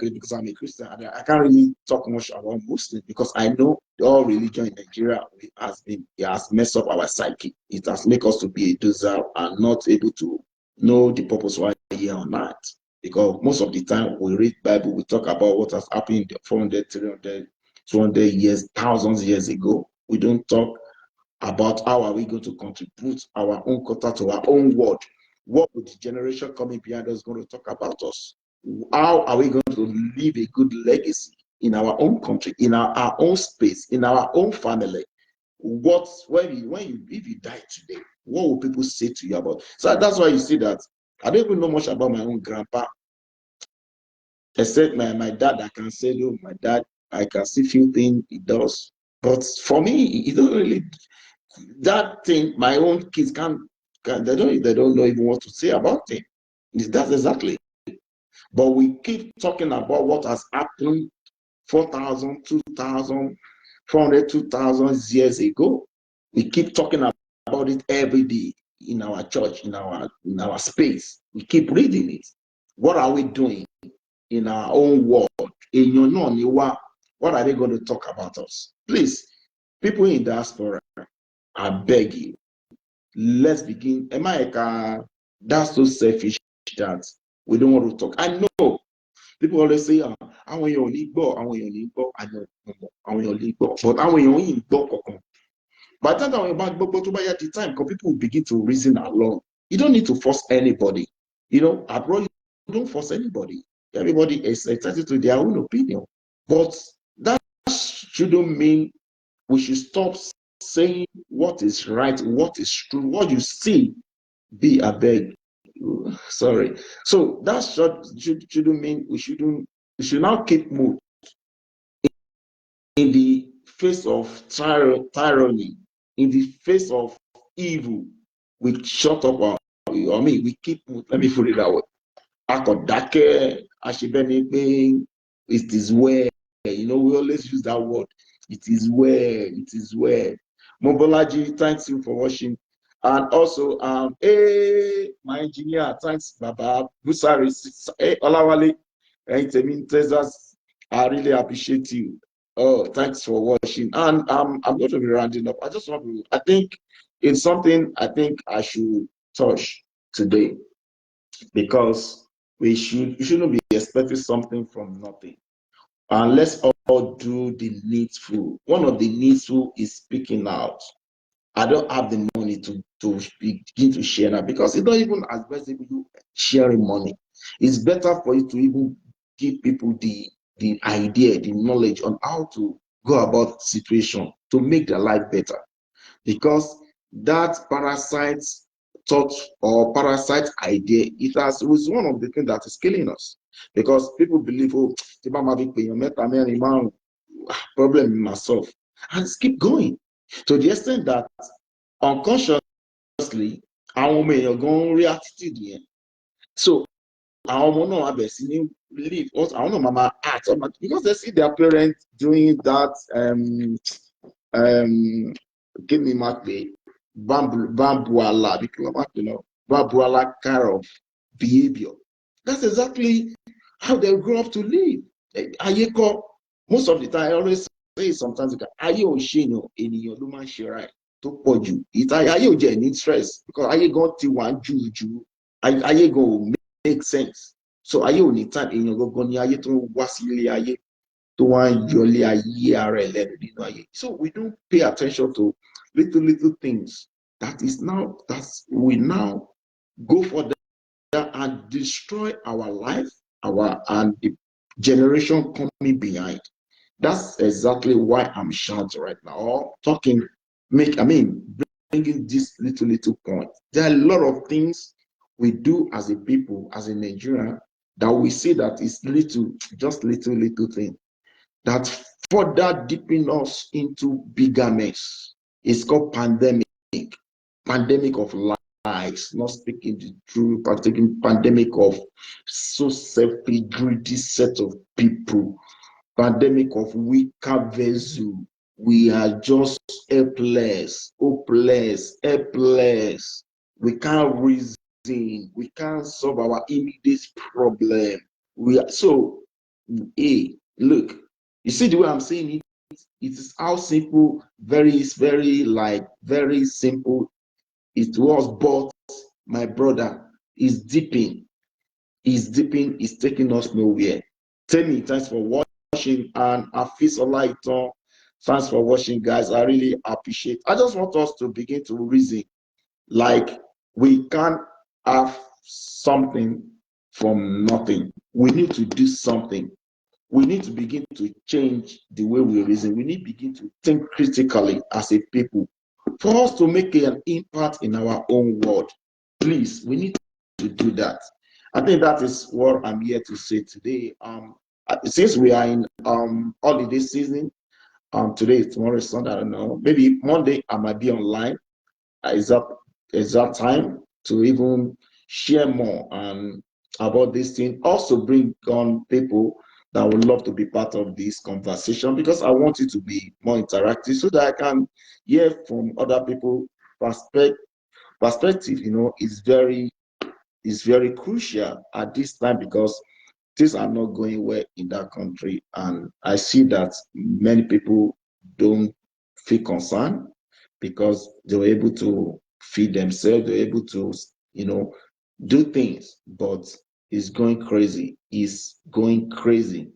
it because I'm a Christian. I can't really talk much about Muslims because I know all religion in Nigeria it has messed up our psyche. It has made us to be a docile and not able to know the purpose why we're here on earth. Because most of the time we read Bible, we talk about what has happened 400, 300, 200 years, thousands of years ago. We don't talk about how are we going to contribute our own quota to our own world. What would the generation coming behind us going to talk about us? How are we going to leave a good legacy in our own country, in our own space, in our own family? If you die today, what will people say to you about? So that's why you see that I don't even know much about my own grandpa, except my dad. I can say, oh, my dad, I can see few things he does. But for me, he don't really that thing. My own kids they don't know even what to say about it. That's exactly. But we keep talking about what has happened 4,000, 2,000, 400, 2,000 years ago. We keep talking about it every day in our church, in our space. We keep reading it. What are we doing in our own world? What are they going to talk about us? Please, people in diaspora, I beg you, let's begin. That's so selfish that we don't want to talk. I know people always say, àwọn èèyàn ò ní gbọ́, àwọn èèyàn ò ní gbọ́. I know, àwọn èèyàn ò ní gbọ́, but àwọn èèyàn yìí ń gbọ́ kankan. By the time àwọn èèyàn bá gbọ́ tó bá yá the time, because people will begin to reason along. You don't need to force anybody. Abroad, you don't force anybody. Everybody is entitled to their own opinion. But that shouldn't mean we should stop saying what is right, what is true, what you see. I beg. Sorry. So that shouldn't mean we should now keep mood in the face of tyranny, in the face of evil. We shut up we keep mood. Let me put it that way. Akodake, Ashibeni, it is where, we always use that word. It is where. Mobolaji, thanks you for watching. And also, my engineer, thanks, Baba. Busari, Olawale, Texas, I really appreciate you. Oh, thanks for watching. And I'm going to be rounding up. I just want to, I think it's something I think I should touch today, because we shouldn't be expecting something from nothing. And let's all do the needful. One of the needful is speaking out. I don't have the money to begin to share now, because it's not even advisable you sharing money. It's better for you to even give people the idea, the knowledge on how to go about the situation to make their life better. Because that parasite thought or parasite idea, it was one of the things that is killing us. Because people believe, oh, problem in myself, and keep going to the extent that unconsciously àwọn ọmọ èèyàn gan ń rí attitude yẹn. So àwọn ọmọ náà abẹ̀ sí ní live àwọn náà máa act because they see their parents doing that kí ni máa pè bambuala bí kí wọ́n máa pè náà bambuala kind of behaviour. That's exactly how they grow up to live. Ayé kọ́, most of the time I always say sometimes ayé ò ṣe ènìyàn ló máa ń ṣe ra ẹ̀ tó pọ̀ jù. Ayé ò jẹ́ ní stress because ayé gan ti wà jù ayé gan ò make sense. So ayé ò ní time, èèyàn gangan ni ayé tó ń wá sí ilé ayé tó wá ń yọlé ayé ara ẹ̀ lẹ́nu nínú ayé. So we don't pay attention to little things that is now that we now go for them and destroy our life, and the generation coming behind. That's exactly why I'm shouting right now, or talking, bringing this little point. There are a lot of things we do as a people, as a Nigerian, that we see that is just little thing that further deepen us into bigger mess. It's called pandemic of lies, not speaking the truth, but taking pandemic of so selfish, greedy set of people, pandemic of weaker vessel. We are just helpless, hopeless, helpless. We can't reason. We can't solve our immediate problem. We are so. Hey, look. You see the way I'm saying it. It is how simple, very simple it was, but my brother is deeping, is taking us nowhere. Tell me, thanks for watching, and Afis Olaiton, thanks for watching, guys. I really appreciate. I just want us to begin to reason, like we can't have something from nothing. We need to do something. We need to begin to change the way we reason. We need to begin to think critically as a people for us to make an impact in our own world. Please, we need to do that. I think that is what I'm here to say today. Since we are in holiday season, today, tomorrow is Sunday, I don't know. Maybe Monday I might be online. Is that time to even share more about this thing. Also bring on people that would love to be part of this conversation, because I want it to be more interactive so that I can hear from other people perspective. Is very crucial at this time, because things are not going well in that country, and I see that many people don't feel concerned because they were able to feed themselves, they're able to do things, but it's going crazy. It's going crazy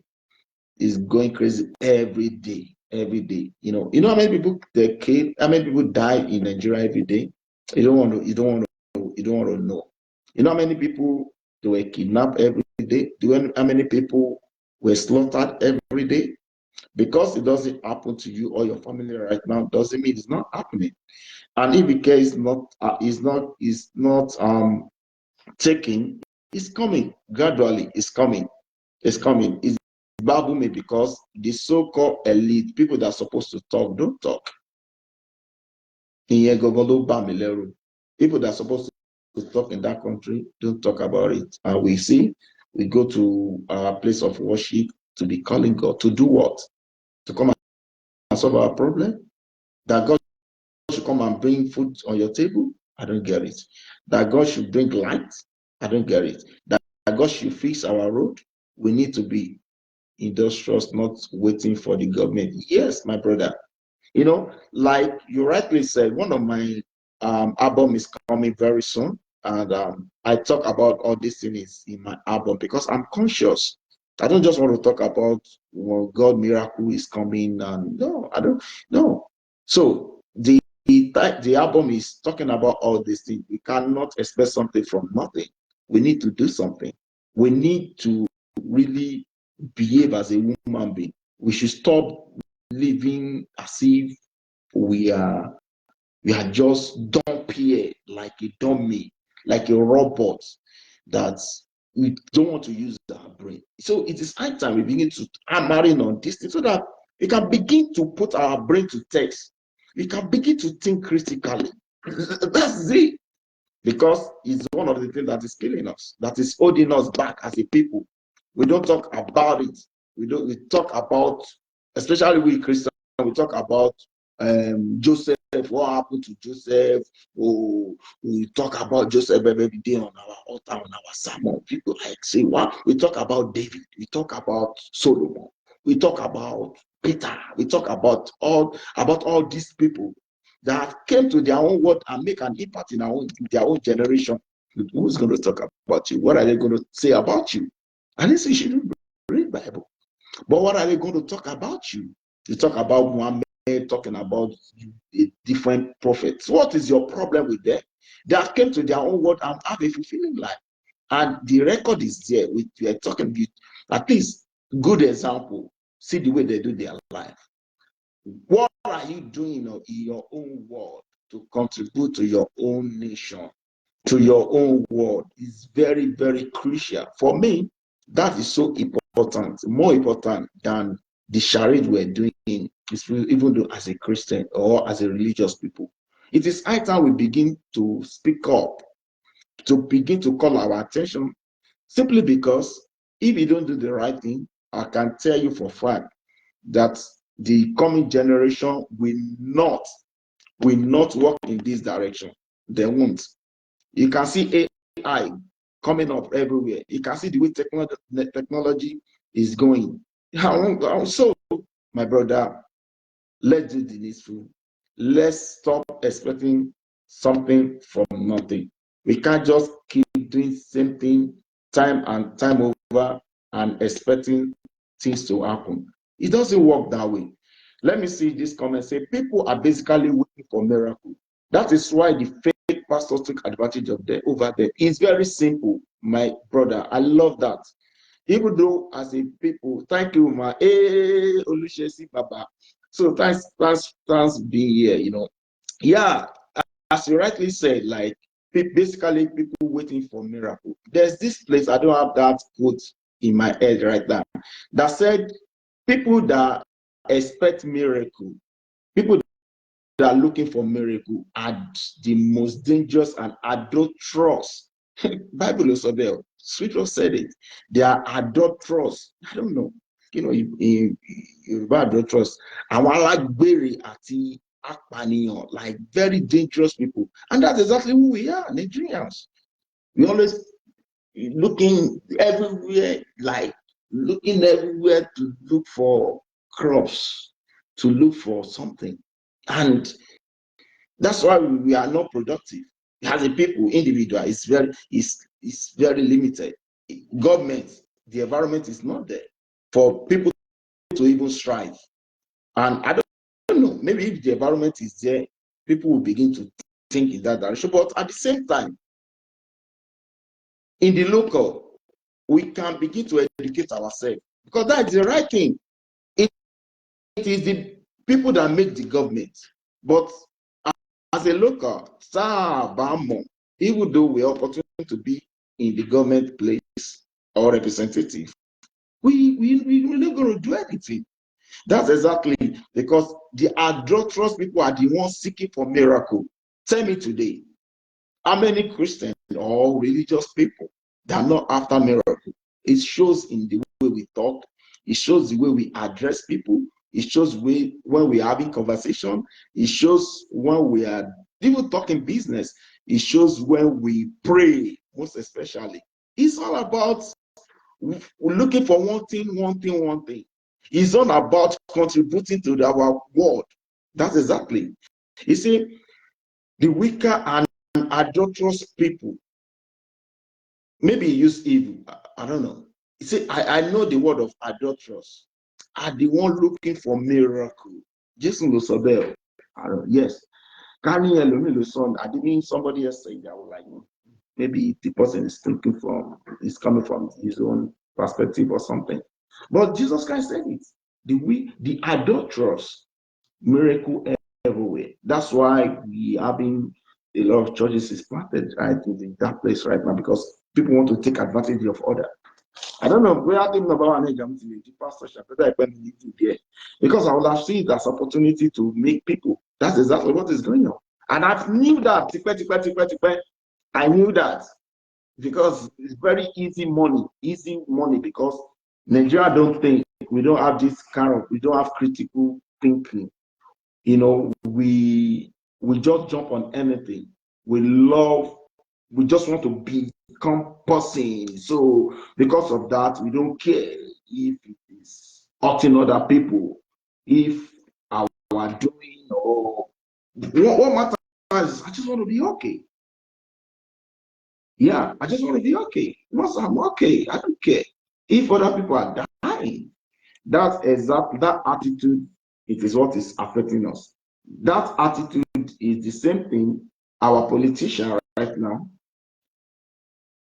every day, every day. How many people they kill, how many people die in Nigeria every day? You don't want to know. How many people they were kidnapped every day? How many people were slaughtered every day? Because it doesn't happen to you or your family right now doesn't mean it's not happening. And if the case is not taken, it's coming gradually. It's Bible me, because the so-called elite, people that are supposed to talk, don't talk. People that are supposed to talk in that country don't talk about it. And we go to our place of worship to be calling God to do what? To come and solve our problem? That God should come and bring food on your table? I don't get it. That God should bring light? I don't get it. That God should fix our road? We need to be industrious, not waiting for the government. Yes, my brother. Like you rightly said, one of my album is coming very soon, and I talk about all these things in my album because I'm conscious. I don't just want to talk about God miracle is coming, and no, I don't. No. So the album is talking about all these things. We cannot expect something from nothing. We need to do something. We need to really behave as a human being. We should stop living as if we are we are just dumb here, like a dummy, like a robot that we don't want to use our brain. So it is high time we begin to hammering on this thing so that we can begin to put our brain to text. We can begin to think critically. That's it. Because it's one of the things that is killing us, that is holding us back as a people. We don't talk about it. We talk about, especially we Christians, we talk about Joseph, what happened to Joseph. Oh, we talk about Joseph every day on our altar, on our sermon. People like say, what? We talk about David, we talk about Solomon, we talk about Peter, we talk about all these people that came to their own world and make an impact in their own generation. Who's going to talk about you? What are they going to say about you? And this you shouldn't read Bible. But what are they going to talk about you? They talk about Muhammad, talking about different prophets. What is your problem with them? They have came to their own world and have a fulfilling life. And the record is there. We are talking at least good example. See the way they do their life. What are you doing in your own world to contribute to your own nation, to your own world? Is very, very crucial. For me, that is so important, more important than the charade we're doing, even though as a Christian or as a religious people. It is high time we begin to speak up, to begin to call our attention, simply because if you don't do the right thing, I can tell you for a fact that the coming generation will not work in this direction. They won't. You can see AI coming up everywhere. You can see the way technology is going. So, my brother, let's do the needful. Let's stop expecting something from nothing. We can't just keep doing the same thing time and time over and expecting things to happen. It doesn't work that way. Let me see this comment. Say people are basically waiting for miracle. That is why the fake pastors took advantage of them over there. It's very simple, my brother. I love that. Even though as a people, thank you, ma. Hey, Olushesi Baba. So thanks being here. Yeah, as you rightly said, like basically people waiting for miracle. There's this place, I don't have that quote in my head right now, that said people that expect miracle, people that are looking for miracle are the most dangerous and adulterous. Bible also there. Scripture said it. They are adulterous. I don't know. Yoruba adulterous. Àwọn alágbèrè àti apànìyàn, like very dangerous people. And that's exactly who we are, Nigerians. We always looking everywhere to look for crops, to look for something. And that's why we are not productive. As a people, individual, is very limited. Government, the environment is not there for people to even strive. And I don't know, maybe if the environment is there, people will begin to think in that direction. But at the same time, in the local, we can begin to educate ourselves because that is the right thing. It is the people that make the government. But as a local, even though we are opportunity to be in the government place or representative, we're not going to do anything. That's exactly because the adulterous people are the ones seeking for miracle. Tell me today, how many Christians or religious people that are not after miracle? It shows in the way we talk. It shows the way we address people. It shows when we're having conversation. It shows when we are even talking business. It shows when we pray, most especially. It's all about We're looking for one thing. It's not about contributing to our world. That's exactly. You see, the wicked and adulterous people, maybe use evil. I don't know. You see, I know the word of adulterous are the one looking for miracle. Jason Losabel. Yes. Carrying Elohim son. I didn't mean somebody else saying that. Like, maybe the person is coming from his own perspective or something. But Jesus Christ said it. The adulterous miracle everywhere. That's why we having a lot of churches is planted right in that place right now, because people want to take advantage of others. I don't know. We are thinking about an exam to the pastor there, because I would have seen it as opportunity to make people. That's exactly what is going on. And I knew that. I knew that, because it's very easy money, because Nigeria don't think. We don't have this we don't have critical thinking. We just jump on anything. We just want to become person. So because of that, we don't care if it is hurting other people, if our doing, or what matters is I just want to be okay. Yeah, I just want to be okay. Once I'm okay, I don't care if other people are dying. That attitude, it is what is affecting us. That attitude is the same thing our politicians right now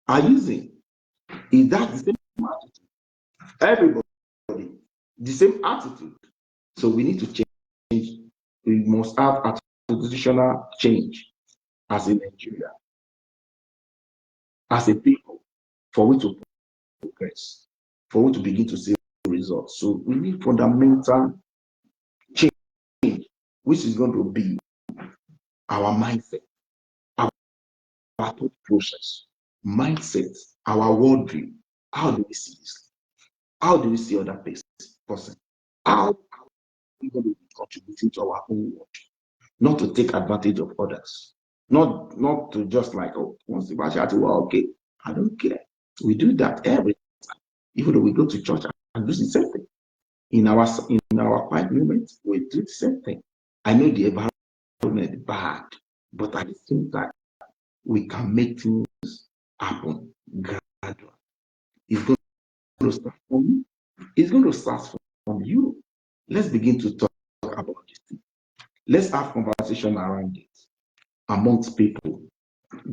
are using. Is that the same attitude? Everybody, the same attitude. So we need to change. We must have attitudinal change as in Nigeria, as a people, for we to progress, for we to begin to see results. So we need fundamental change, which is going to be our mindset, our thought process, mindset, our worldview. How do we see this? How do we see other person? How are we going to be contributing to our own world? Not to take advantage of others. Not to just like, oh, once the bash well, okay, I don't care. We do that every time. Even though we go to church and do the same thing. In our quiet moments, we do the same thing. I know the environment is bad, but at the same time, we can make things happen gradually. It's going to start from me. It's going to start from you. Let's begin to talk about this thing. Let's have conversation around it amongst people,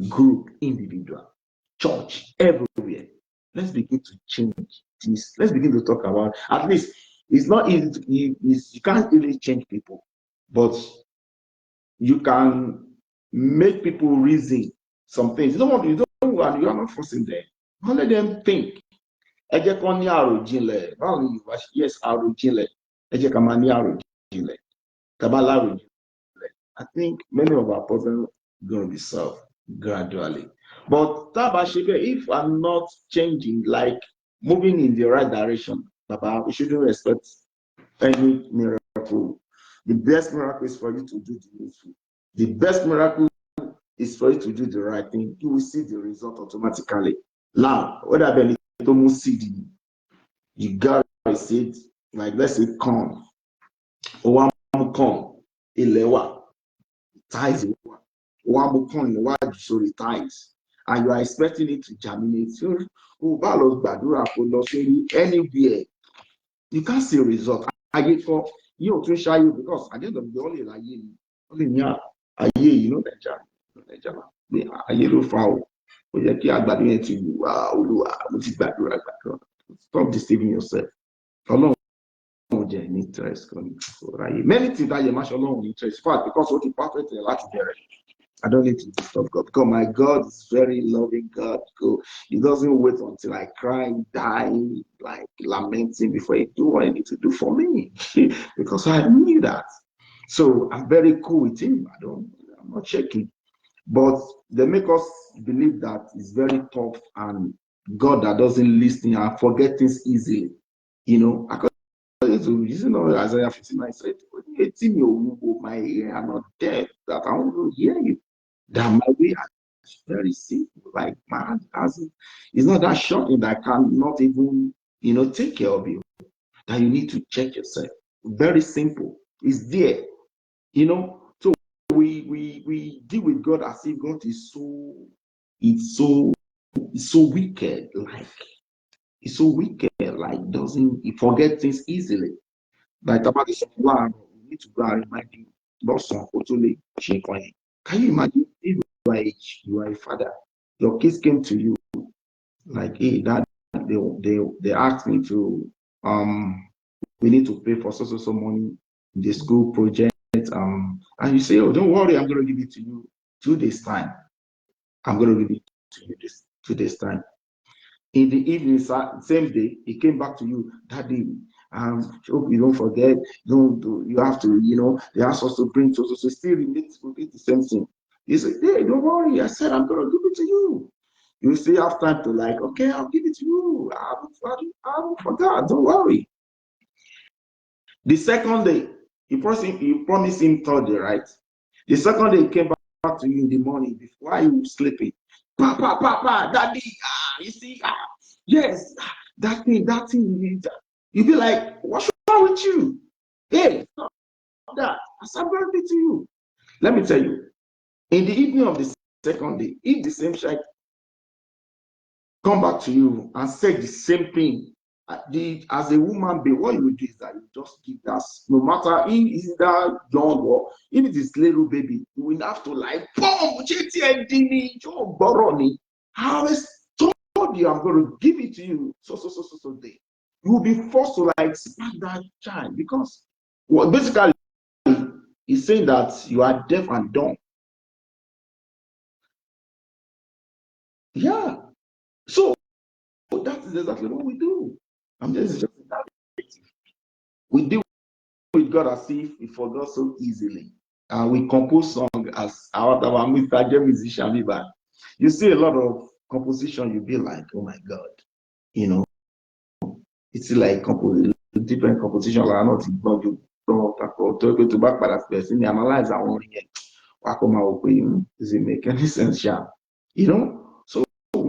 group, individual, church, everywhere. Let's begin to change this. Let's begin to talk about, at least it's not easy. You can't really change people, but you can make people reason some things. You are not forcing them. Don't let them think. Ẹ jẹ́ kán ní àròjinlẹ̀. Báwo ni Yorùbá ṣe? Yes, àròjinlẹ̀. Ẹ jẹ́ ká máa ní àròjinlẹ̀. Tá bá láròjinlẹ̀. I think many of our problems are going to be solved gradually. But if I'm not changing, like moving in the right direction, Baba, we shouldn't expect any miracle. The best miracle is for you to do the needful. The best miracle is for you to do the right thing. You will see the result automatically. Now, whether any seed, you got a seed, like let's say corn, or one corn, ilewa, ties, one corn, one sorry ties, and you are expecting it to germinate. Anywhere, you can't see a result. I get for you to show you, because at the end of the only stop deceiving yourself. Interest. Many things that you mention alone interest. Fact, because what you perfect in life I don't need to disturb God, because my God is very loving God. He doesn't wait until I cry, die, like lamenting before he do what he needs to do for me. Because I knew that. So I'm very cool with him. I'm not checking. But they make us believe that it's very tough, and God that doesn't listen and forget things easily. Isaiah 59 said, my ear are not deaf, that I want to hear you. That my way very simple. Like my hand hasn't, it's not that shocking that I cannot even, take care of you. That you need to check yourself. Very simple. It's there. So we deal with God as if God is it's so it's so wicked, like it's so wicked, like doesn't he forget things easily. Like about this one, we need to go and remind you, not some totally shake on it. Can you imagine if you are a father, your kids came to you like, hey, dad, they asked me to we need to pay for so money in the school project, and you say, oh, don't worry, I'm gonna give it to you 2 days time. I'm gonna give it to you this 2 days time. In the evening, same day, he came back to you, Daddy. Hope you don't forget. Don't do. You have to. They asked us to bring so still repeat the same thing. He said, hey, don't worry. I said I'm gonna give it to you. You still have time to like, okay, I'll give it to you. I haven't forgot. Don't worry. The second day, you promised him third day, right? The second day he came back to you in the morning before you were sleeping. Papa, daddy, you see, yes, that thing. You be like, what's wrong with you? Hey, stop that. I said, I'm going to be to you. Let me tell you, in the evening of the second day, if the same child come back to you and say the same thing, as a woman be, what you will do is that you just give that, no matter if it's that young or if it is little baby, you will have to like, boom, I always told you I'm going to give it to you. So day. You will be forced to like smack that child because basically he's saying that you are deaf and dumb. Yeah. So that is exactly what we do. I'm just that we deal with God as if we forgot so easily. And we compose song as our Mr. musician. You see a lot of composition, you be like, oh my God, you know, it's like different composition. Like, not about you to back by that person, analyze our own here. Does it make any sense? Yeah. So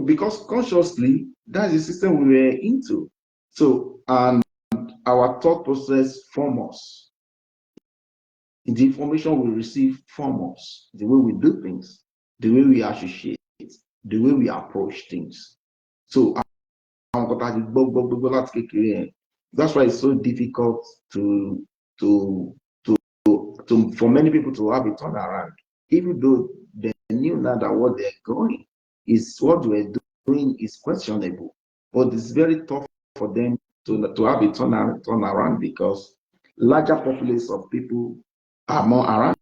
because consciously, that's the system we were into. So, and our thought process form us. The information we receive from us, the way we do things, the way we associate, the way we approach things. So that's why it's so difficult to to for many people to have a turnaround, even though they knew now that what they're going is what they're doing is questionable. But it's very tough for them to have a turnaround because larger populace of people are more around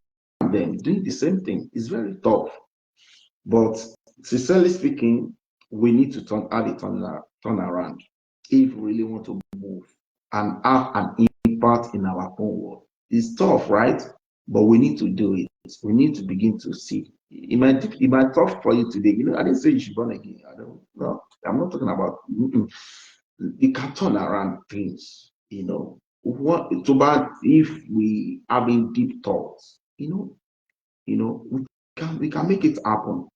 them doing the same thing. It's very tough. But sincerely speaking, we need to have a turnaround if we really want to move and have an impact in our own world. It's tough, right? But we need to do it. We need to begin to see. It might tough for you today. I didn't say you should born again. I don't know. I'm not talking about you can turn around things. What it's about if we having deep thoughts, we can make it happen.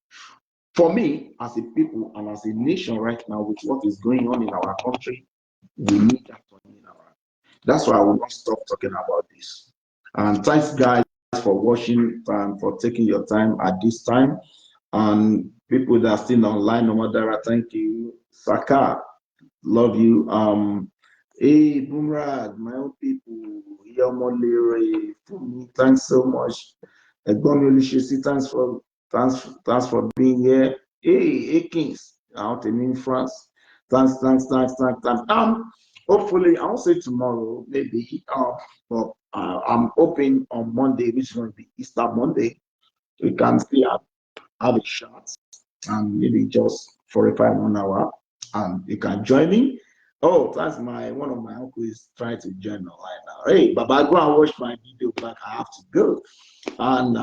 For me, as a people and as a nation right now, with what is going on in our country, we need that turning around. That's why I will not stop talking about this. And thanks, guys, for watching and for taking your time at this time. And people that are still online, Nomadara, thank you. Saka, love you. Hey, Bumrad, my own people, Yomolere, thanks so much. Egbomi thanks for being here. Hey, Akins, out in France. Thanks. Hopefully, I'll say tomorrow, maybe. But I'm open on Monday, which is going to be Easter Monday. We can still have a chat and maybe just 45 1 hour, and you can join me. Oh, that's one of my uncles is trying to join online now. Hey, Baba, go and watch my video back. I have to go. And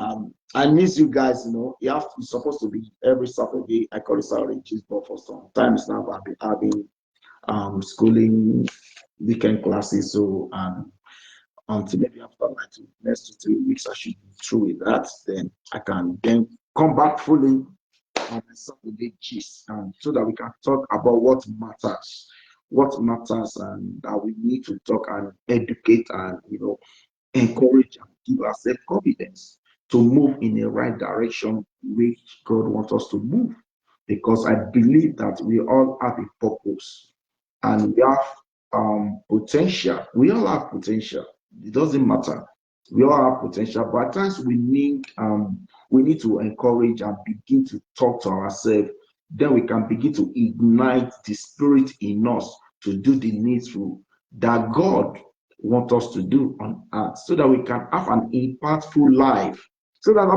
I miss you guys. You're supposed to be every Saturday. I call it Saturday but for some times now I've been having schooling weekend classes. So until maybe after like next 2 3 weeks, I should be through with that. Then I can then come back fully and a Saturday gist, and so that we can talk about what matters, and that we need to talk and educate and encourage and give ourselves confidence to move in the right direction which God wants us to move. Because I believe that we all have a purpose and we have potential. We all have potential. It doesn't matter. We all have potential, but at times we need to encourage and begin to talk to ourselves. Then we can begin to ignite the spirit in us to do the needful that God wants us to do on earth, so that we can have an impactful life. So that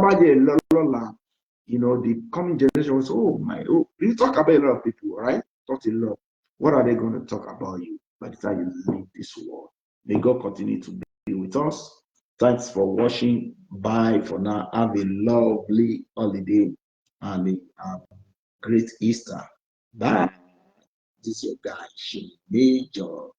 the coming generation will say, oh my, oh, you talk about a lot of people, right? Talk a lot. What are they going to talk about you by the time you leave this world? May God continue to be with us. Thanks for watching. Bye for now. Have a lovely holiday and a great Easter. Bye. This is your guy, Shane Major.